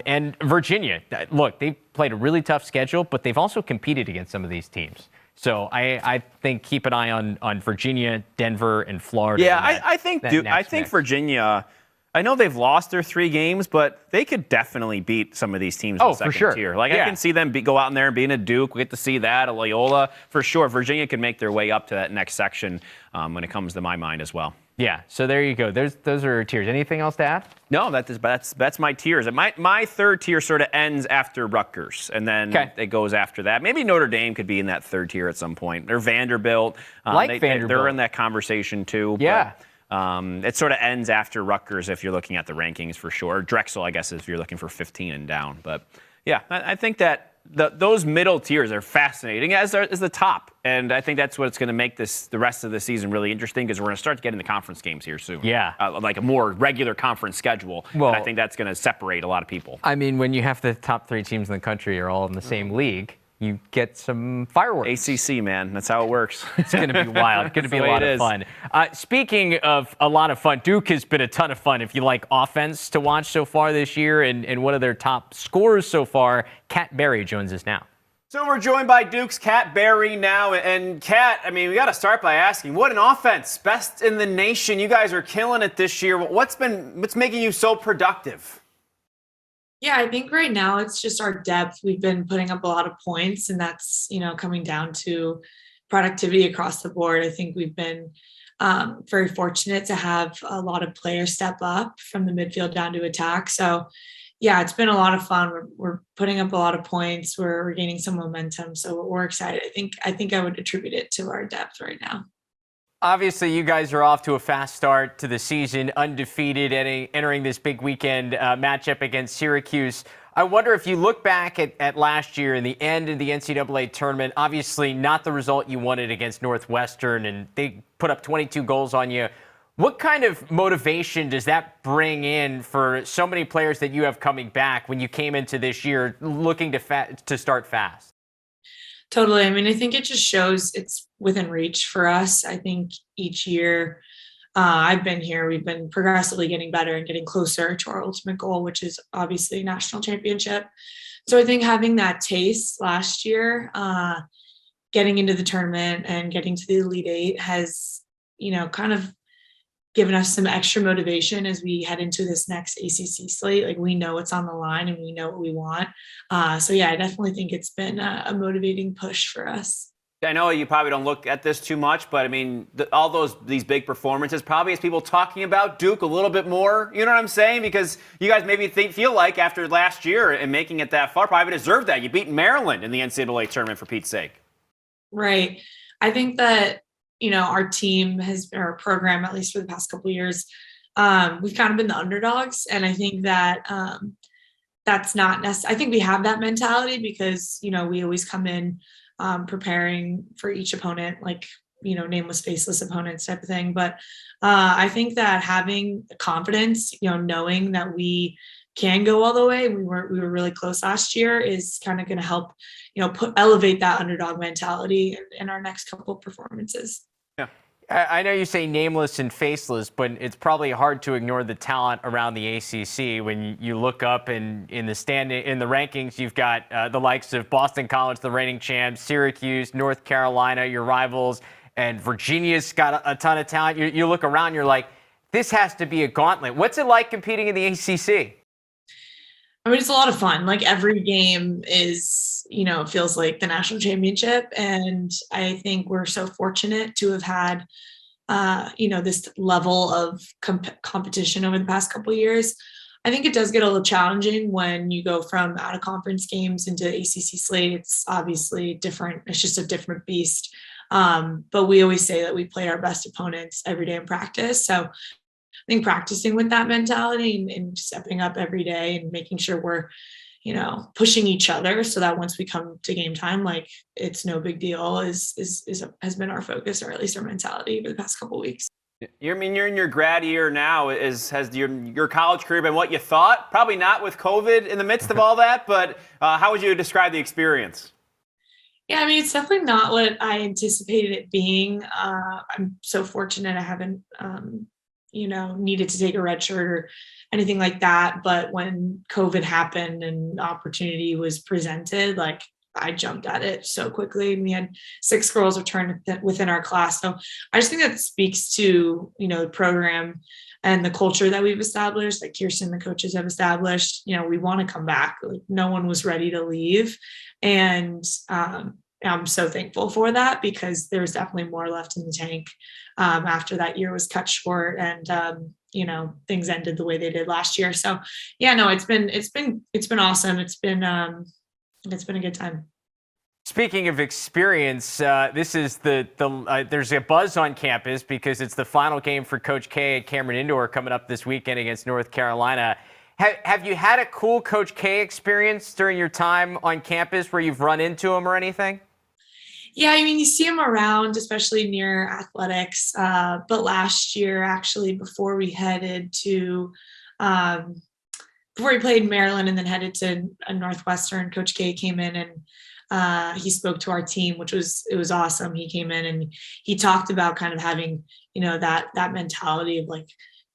And Virginia, look, they played a really tough schedule, but they've also competed against some of these teams. So I think keep an eye on Virginia, Denver, and Florida. Yeah, I think Virginia – I know they've lost their 3 games, but they could definitely beat some of these teams in the second tier. Like, I can see them go out in there and being a Duke. We get to see that, a Loyola. For sure, Virginia can make their way up to that next section when it comes to my mind as well. Yeah, so there you go. Those are our tiers. Anything else to add? No, that's my tiers. My third tier sort of ends after Rutgers, and then it goes after that. Maybe Notre Dame could be in that third tier at some point. Or Vanderbilt. Vanderbilt. They're in that conversation too. Yeah. But, it sort of ends after Rutgers if you're looking at the rankings for sure. Drexel, I guess, if you're looking for 15 and down. But, yeah, I think that those middle tiers are fascinating, as is the top. And I think that's what's going to make the rest of the season really interesting, because we're going to start to get into conference games here soon. Yeah. Like a more regular conference schedule. Well, and I think that's going to separate a lot of people. I mean, when you have the top 3 teams in the country are all in the same league, you get some fireworks. ACC, man. That's how it works. It's going to be wild. It's going to be a lot of fun. Speaking of a lot of fun, Duke has been a ton of fun. If you like offense to watch so far this year, and one of their top scorers so far, Kat Berry, joins us now. So we're joined by Duke's Kat Berry now. And Kat, I mean, we got to start by asking, what an offense. Best in the nation. You guys are killing it this year. What's making you so productive? Yeah, I think right now it's just our depth. We've been putting up a lot of points, and that's, coming down to productivity across the board. I think we've been very fortunate to have a lot of players step up from the midfield down to attack. So, yeah, it's been a lot of fun. We're putting up a lot of points. We're gaining some momentum. So we're excited. I think I would attribute it to our depth right now. Obviously, you guys are off to a fast start to the season, undefeated, entering this big weekend matchup against Syracuse. I wonder if you look back at last year in the end of the NCAA tournament, obviously not the result you wanted against Northwestern, and they put up 22 goals on you. What kind of motivation does that bring in for so many players that you have coming back when you came into this year looking to start fast? Totally. I mean, I think it just shows it's within reach for us. I think each year I've been here, we've been progressively getting better and getting closer to our ultimate goal, which is obviously national championship. So I think having that taste last year, getting into the tournament and getting to the Elite Eight has, kind of given us some extra motivation as we head into this next ACC slate. Like, we know it's on the line and we know what we want. So yeah, I definitely think it's been a motivating push for us. I know you probably don't look at this too much, but I mean, these big performances probably has people talking about Duke a little bit more. You know what I'm saying? Because you guys maybe feel like after last year and making it that far, probably deserved that. You beat Maryland in the NCAA tournament, for Pete's sake. Right. I think that, our team our program, at least for the past couple of years, we've kind of been the underdogs. And I think that that's not necessary. I think we have that mentality because, we always come in preparing for each opponent, like, nameless, faceless opponents type of thing. But I think that having confidence, knowing that we can go all the way, we were really close last year, is kind of going to help, elevate that underdog mentality in our next couple of performances. Yeah. I know you say nameless and faceless, but it's probably hard to ignore the talent around the ACC when you look up in the rankings. You've got the likes of Boston College, the reigning champs, Syracuse, North Carolina, your rivals, and Virginia's got a ton of talent. You look around, you're like, this has to be a gauntlet. What's it like competing in the ACC? I mean, it's a lot of fun. Like every game is, it feels like the national championship. And I think we're so fortunate to have had, this level of competition over the past couple of years. I think it does get a little challenging when you go from out of conference games into ACC slate. It's obviously different. It's just a different beast. But we always say that we played our best opponents every day in practice. So I think practicing with that mentality and stepping up every day and making sure we're, pushing each other so that once we come to game time, like it's no big deal has been our focus, or at least our mentality over the past couple of weeks. You're in your grad year now. Has your college career been what you thought? Probably not with COVID in the midst of all that, but how would you describe the experience? Yeah, I mean, it's definitely not what I anticipated it being. I'm so fortunate I haven't needed to take a red shirt or anything like that. But when COVID happened and opportunity was presented, like I jumped at it so quickly. And we had 6 girls return within our class. So I just think that speaks to, the program and the culture that we've established, like Kirsten, the coaches have established. We want to come back. Like no one was ready to leave. And I'm so thankful for that, because there's definitely more left in the tank after that year was cut short and things ended the way they did last year. So yeah, no, it's been awesome. It's been a good time. Speaking of experience, this is there's a buzz on campus because it's the final game for Coach K at Cameron Indoor coming up this weekend against North Carolina. Have you had a cool Coach K experience during your time on campus where you've run into him or anything? Yeah, I mean, you see him around, especially near athletics. But last year, actually, before we headed to, before we played Maryland and then headed to Northwestern, Coach K came in and he spoke to our team, it was awesome. He came in and he talked about kind of having, that mentality of like,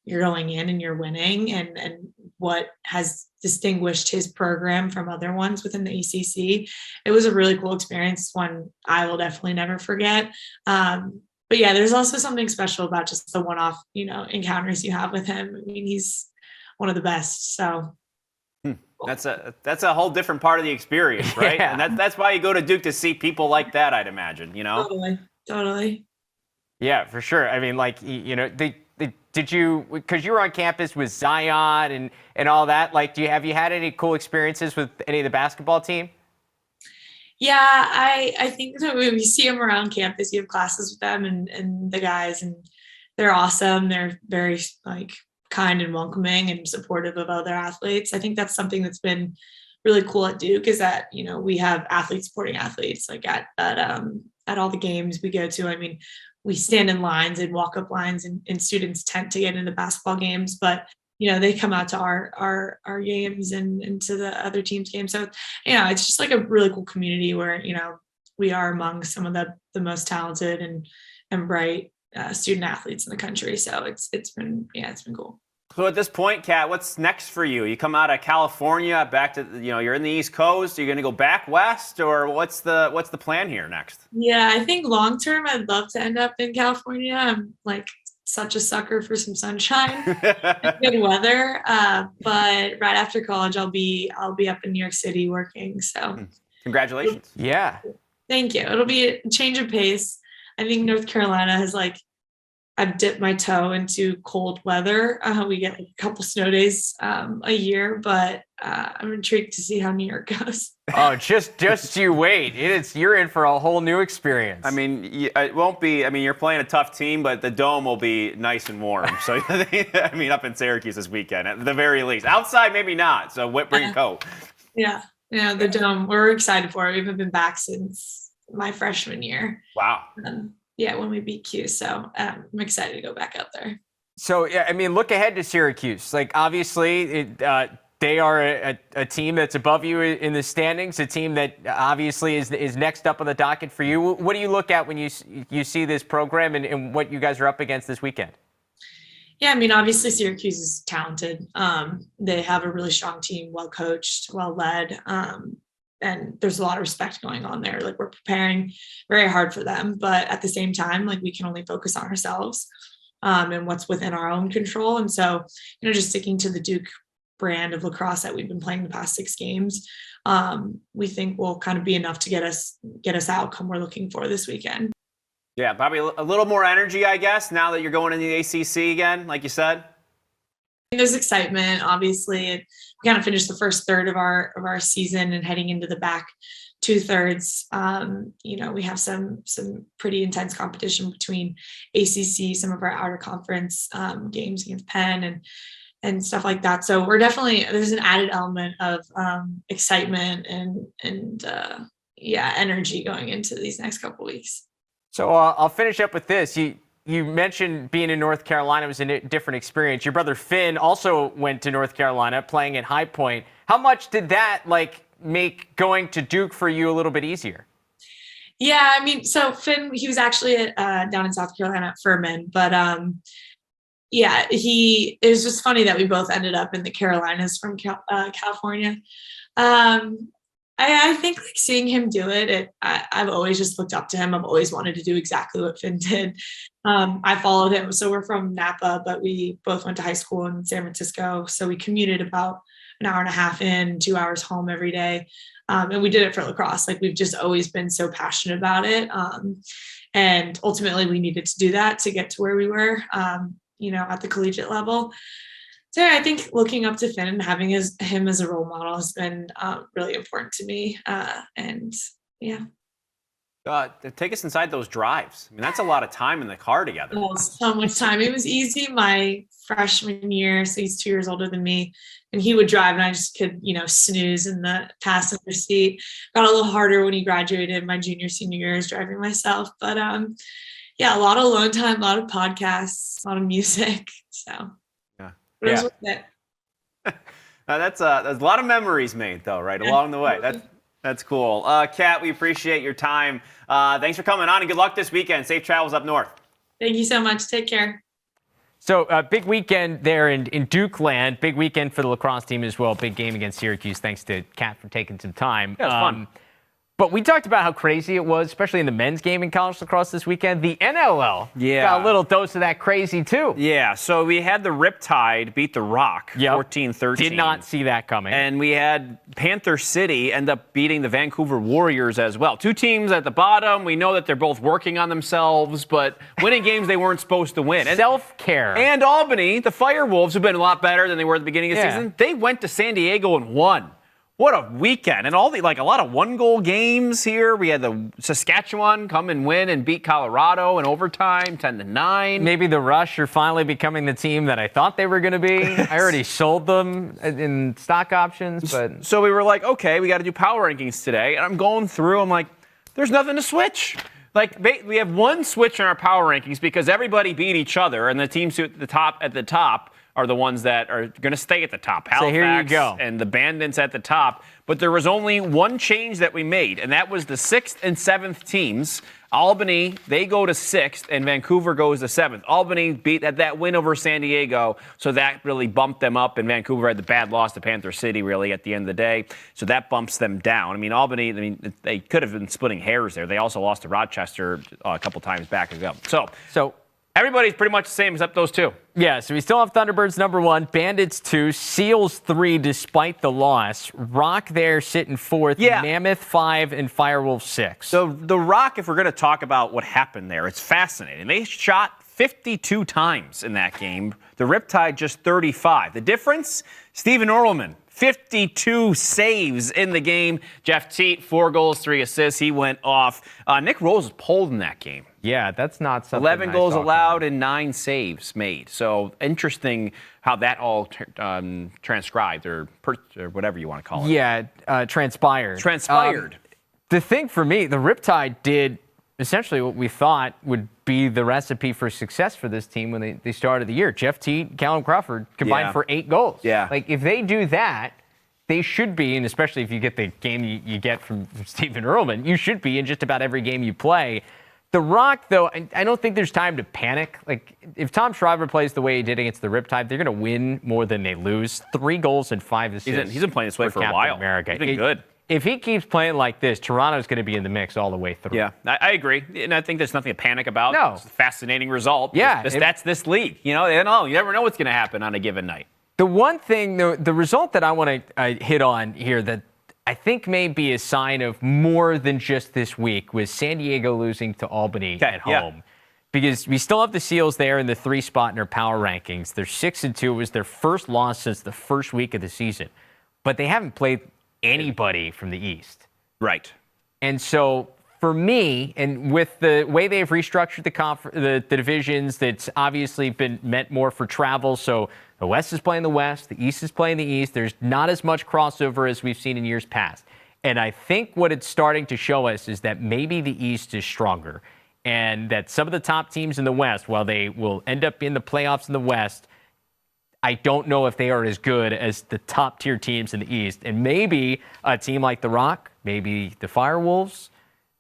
you're going in and you're winning, and what has distinguished his program from other ones within the ACC. It was a really cool experience, one I will definitely never forget. But yeah, there's also something special about just the one-off, encounters you have with him. I mean, he's one of the best. So that's a whole different part of the experience, right? Yeah. And that's why you go to Duke, to see people like that, I'd imagine. Totally. Yeah, for sure. I mean, like, did you, because you were on campus with Zion and all that, like, have you had any cool experiences with any of the basketball team? Yeah, I think that when we see them around campus, you have classes with them and the guys, and they're awesome. They're very like kind and welcoming and supportive of other athletes. I think that's something that's been really cool at Duke, is that, we have athletes supporting athletes, like at all the games we go to. I mean, we stand in lines and walk up lines and students tent to get into basketball games, but they come out to our games and to the other teams' games. So, it's just like a really cool community where, we are among some of the most talented and bright student athletes in the country. So it's been cool. So at this point, Kat, what's next for you? You come out of California, back to, you're in the East Coast. Are you going to go back west, or what's the plan here next? Yeah, I think long term, I'd love to end up in California. I'm like such a sucker for some sunshine and good weather. But right after college, I'll be up in New York City working. So congratulations. Yeah. Thank you. It'll be a change of pace. I think North Carolina has I've dipped my toe into cold weather. We get a couple snow days a year, but I'm intrigued to see how New York goes. Oh, just you wait. You're in for a whole new experience. I mean, it won't be. I mean, you're playing a tough team, but the dome will be nice and warm. So, I mean, up in Syracuse this weekend, at the very least. Outside, maybe not. So, bring a coat. Yeah, the dome. We're excited for it. We haven't been back since my freshman year. Wow. When we beat Q. So I'm excited to go back out there. So, yeah, I mean, look ahead to Syracuse. Like, obviously, they they are a team that's above you in the standings, a team that obviously is next up on the docket for you. What do you look at when you see this program and what you guys are up against this weekend? Yeah, I mean, obviously Syracuse is talented. They have a really strong team, well coached, well led, and there's a lot of respect going on there. Like, we're preparing very hard for them, but at the same time, like, we can only focus on ourselves and what's within our own control. And so, just sticking to the Duke brand of lacrosse that we've been playing the past 6 games, we think will kind of be enough to get us the outcome we're looking for this weekend. Yeah, probably a little more energy, I guess, now that you're going into the ACC again, like you said. There's excitement, obviously. We kind of finished the first third of our season and heading into the back 2/3. We have some pretty intense competition between ACC, some of our outer conference games against Penn and stuff like that. So we're there's an added element of excitement and energy going into these next couple weeks. So I'll finish up with this. You mentioned being in North Carolina was a different experience. Your brother Finn also went to North Carolina, playing at High Point. How much did that make going to Duke for you a little bit easier? Yeah, I mean, so Finn, he was actually down in South Carolina at Men, but it was just funny that we both ended up in the Carolinas from California. I think seeing him do it, I've always just looked up to him. I've always wanted to do exactly what Finn did. I followed him. So we're from Napa, but we both went to high school in San Francisco. So we commuted about an hour and a half in, 2 hours home every day. And we did it for lacrosse. Like, we've just always been so passionate about it. And ultimately we needed to do that to get to where we were, at the collegiate level. So I think looking up to Finn and having him as a role model has been really important to me. Take us inside those drives. I mean, that's a lot of time in the car together. Oh, so much time. It was easy my freshman year. So he's 2 years older than me. And he would drive and I just could, snooze in the passenger seat. Got a little harder when he graduated my junior, senior years driving myself. But a lot of alone time, a lot of podcasts, a lot of music. So. Yeah. That's a lot of memories made, though, right along the way. That's cool. Kat, we appreciate your time. Thanks for coming on, and good luck this weekend. Safe travels up north. Thank you so much. Take care. So big weekend there in Duke land. Big weekend for the lacrosse team as well. Big game against Syracuse. Thanks to Kat for taking some time. Yeah, it was fun. But we talked about how crazy it was, especially in the men's game in college lacrosse this weekend. The NLL got a little dose of that crazy, too. Yeah, so we had the Riptide beat the Rock 14-13. Did not see that coming. And we had Panther City end up beating the Vancouver Warriors as well. 2 teams at the bottom. We know that they're both working on themselves, but winning games they weren't supposed to win. Self-care. And Albany, the Firewolves, have been a lot better than they were at the beginning of the season. They went to San Diego and won. What a weekend. And a lot of 1-goal games here. We had the Saskatchewan come and win and beat Colorado in overtime, 10-9. Maybe the Rush are finally becoming the team that I thought they were going to be. I already sold them in stock options, but so we were like, okay, we got to do power rankings today. And I'm going through, I'm like, there's nothing to switch. We have one switch in our power rankings because everybody beat each other, and the teams at the top are the ones that are going to stay at the top. Halifax, so here you go. And the Bandits at the top. But there was only one change that we made, and that was the 6th and 7th teams. Albany, they go to 6th, and Vancouver goes to 7th. Albany beat that win over San Diego, so that really bumped them up, and Vancouver had the bad loss to Panther City, really, at the end of the day. So that bumps them down. I mean, Albany, they could have been splitting hairs there. They also lost to Rochester a couple times back ago. So everybody's pretty much the same except those 2. Yeah, so we still have Thunderbirds number 1, Bandits 2, Seals 3 despite the loss. Rock there sitting 4th, Mammoth 5, and Firewolf 6. So the Rock, if we're going to talk about what happened there, it's fascinating. They shot 52 times in that game. The Riptide just 35. The difference? Steven Orlman, 52 saves in the game. Jeff Teat, 4 goals, 3 assists. He went off. Nick Rose was pulled in that game. Yeah, that's not something 11 goals allowed and 9 saves made. So interesting how that all transcribed or whatever you want to call it. Yeah, transpired. Transpired. The thing for me, the Riptide did essentially what we thought would be the recipe for success for this team when they started the year. Jeff Teat, Callum Crawford combined for 8 goals. Yeah. Like, if they do that, they should be, and especially if you get the game you get from Stephen Earlman, you should be in just about every game you play. The Rock, though, I don't think there's time to panic. Like, if Tom Shriver plays the way he did against the Riptide, they're going to win more than they lose. 3 goals and 5 assists. He's been playing this way for a while. America. He's been good. If he keeps playing like this, Toronto's going to be in the mix all the way through. Yeah, I agree. And I think there's nothing to panic about. No. It's a fascinating result. Yeah. That's this league. You never know what's going to happen on a given night. The one thing, the result that I want to hit on here that I think may be a sign of more than just this week was San Diego losing to Albany at home. Yeah. Because we still have the Seals there in the 3 spot in our power rankings. They're 6-2. It was their first loss since the first week of the season. But they haven't played anybody from the East. Right. And so for me, and with the way they've restructured the divisions, that's obviously been meant more for travel. So the West is playing the West, the East is playing the East. There's not as much crossover as we've seen in years past. And I think what it's starting to show us is that maybe the East is stronger, and that some of the top teams in the West, while they will end up in the playoffs in the West, I don't know if they are as good as the top tier teams in the East. And maybe a team like the Rock, maybe the Firewolves,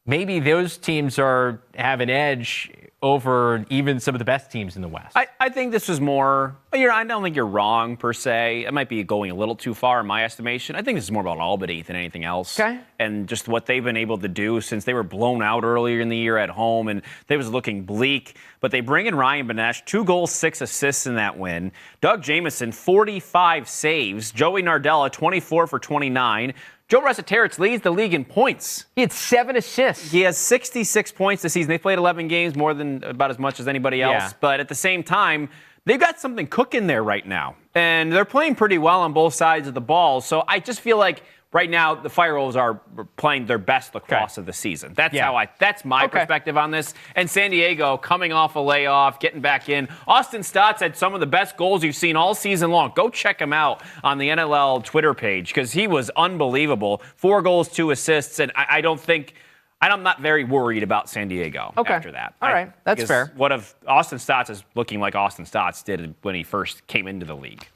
maybe those teams have an edge over even some of the best teams in the West. I think this was more, I don't think you're wrong per se. It might be going a little too far in my estimation. I think this is more about Albany than anything else. Okay. And just what they've been able to do since they were blown out earlier in the year at home, and they was looking bleak. But they bring in Ryan Benesh, 2 goals, 6 assists in that win. Doug Jamieson, 45 saves. Joey Nardella, 24 for 29. Joe Resetarits leads the league in points. He had 7 assists. He has 66 points this season. They played 11 games, more than about as much as anybody else. Yeah. But at the same time, they've got something cooking there right now. And they're playing pretty well on both sides of the ball. So I just feel like right now the Firewolves are playing their best lacrosse of the season. That's my perspective on this. And San Diego coming off a layoff, getting back in. Austin Stotts had some of the best goals you've seen all season long. Go check him out on the NLL Twitter page because he was unbelievable. 4 goals, 2 assists, and I'm not very worried about San Diego after that. All right, that's fair. What if Austin Stotts is looking like Austin Stotts did when he first came into the league?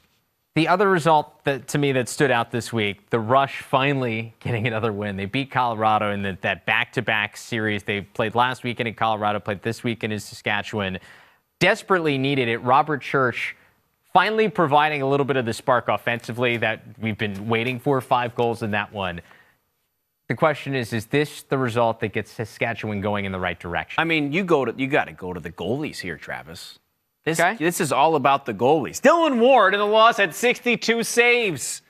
The other result to me that stood out this week, the Rush finally getting another win. They beat Colorado in that back-to-back series. They played last weekend in Colorado, played this weekend in Saskatchewan. Desperately needed it. Robert Church finally providing a little bit of the spark offensively that we've been waiting for. 5 goals in that one. The question is this the result that gets Saskatchewan going in the right direction? I mean, you got to go to the goalies here, Travis. This is all about the goalies. Dylan Ward in the loss had 62 saves.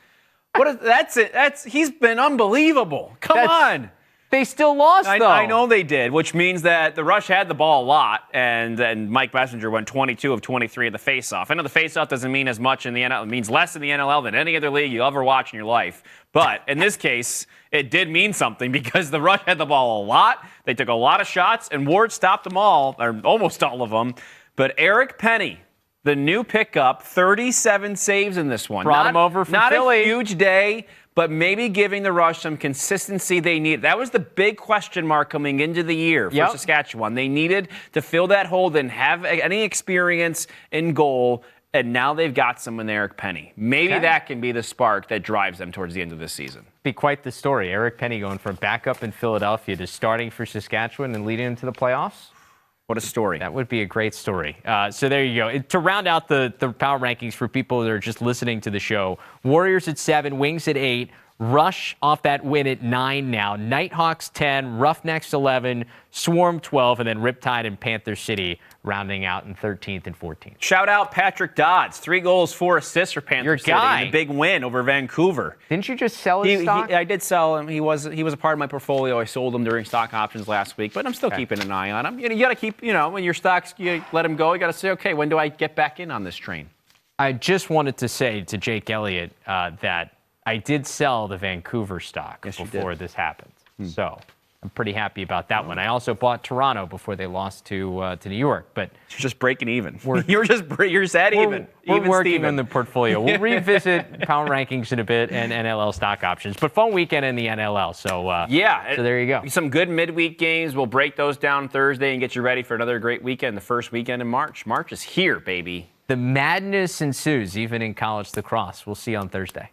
He's been unbelievable. Come on. They still lost, though. I know they did, which means that the Rush had the ball a lot, and then Mike Messenger went 22 of 23 at the faceoff. I know the faceoff doesn't mean as much in the NLL. It means less in the NLL than any other league you'll ever watch in your life. But in this case, it did mean something because the Rush had the ball a lot. They took a lot of shots, and Ward stopped them all, or almost all of them. But Eric Penny, the new pickup, 37 saves in this one. Brought him over from Philly. Not a huge day, but maybe giving the Rush some consistency they need. That was the big question mark coming into the year for Saskatchewan. They needed to fill that hole, didn't have any experience in goal, and now they've got some in Eric Penny. Maybe that can be the spark that drives them towards the end of this season. Be quite the story. Eric Penny going from backup in Philadelphia to starting for Saskatchewan and leading into the playoffs. What a story. That would be a great story. So there you go. To round out the power rankings for people that are just listening to the show, Warriors at 7, Wings at 8, Rush off that win at 9 now, Nighthawks 10, Roughnecks 11, Swarm 12, and then Riptide and Panther City rounding out in 13th and 14th. Shout out Patrick Dodds, 3 goals, 4 assists for Panther City. Guy. In the big win over Vancouver. Didn't you just sell his stock? I did sell him. He was a part of my portfolio. I sold him during stock options last week, but I'm still keeping an eye on him. You got to keep, when your stocks, you let him go, you got to say, okay, when do I get back in on this train? I just wanted to say to Jake Elliott that I did sell the Vancouver stock before this happened. So I'm pretty happy about that one. I also bought Toronto before they lost to New York, but you're just breaking even. You're sad even. We're even working Steven. on the portfolio. We'll revisit power rankings in a bit and NLL stock options, but fun weekend in the NLL. So so there you go. Some good midweek games. We'll break those down Thursday and get you ready for another great weekend, the first weekend in March. March is here, baby. The madness ensues, even in college lacrosse. We'll see you on Thursday.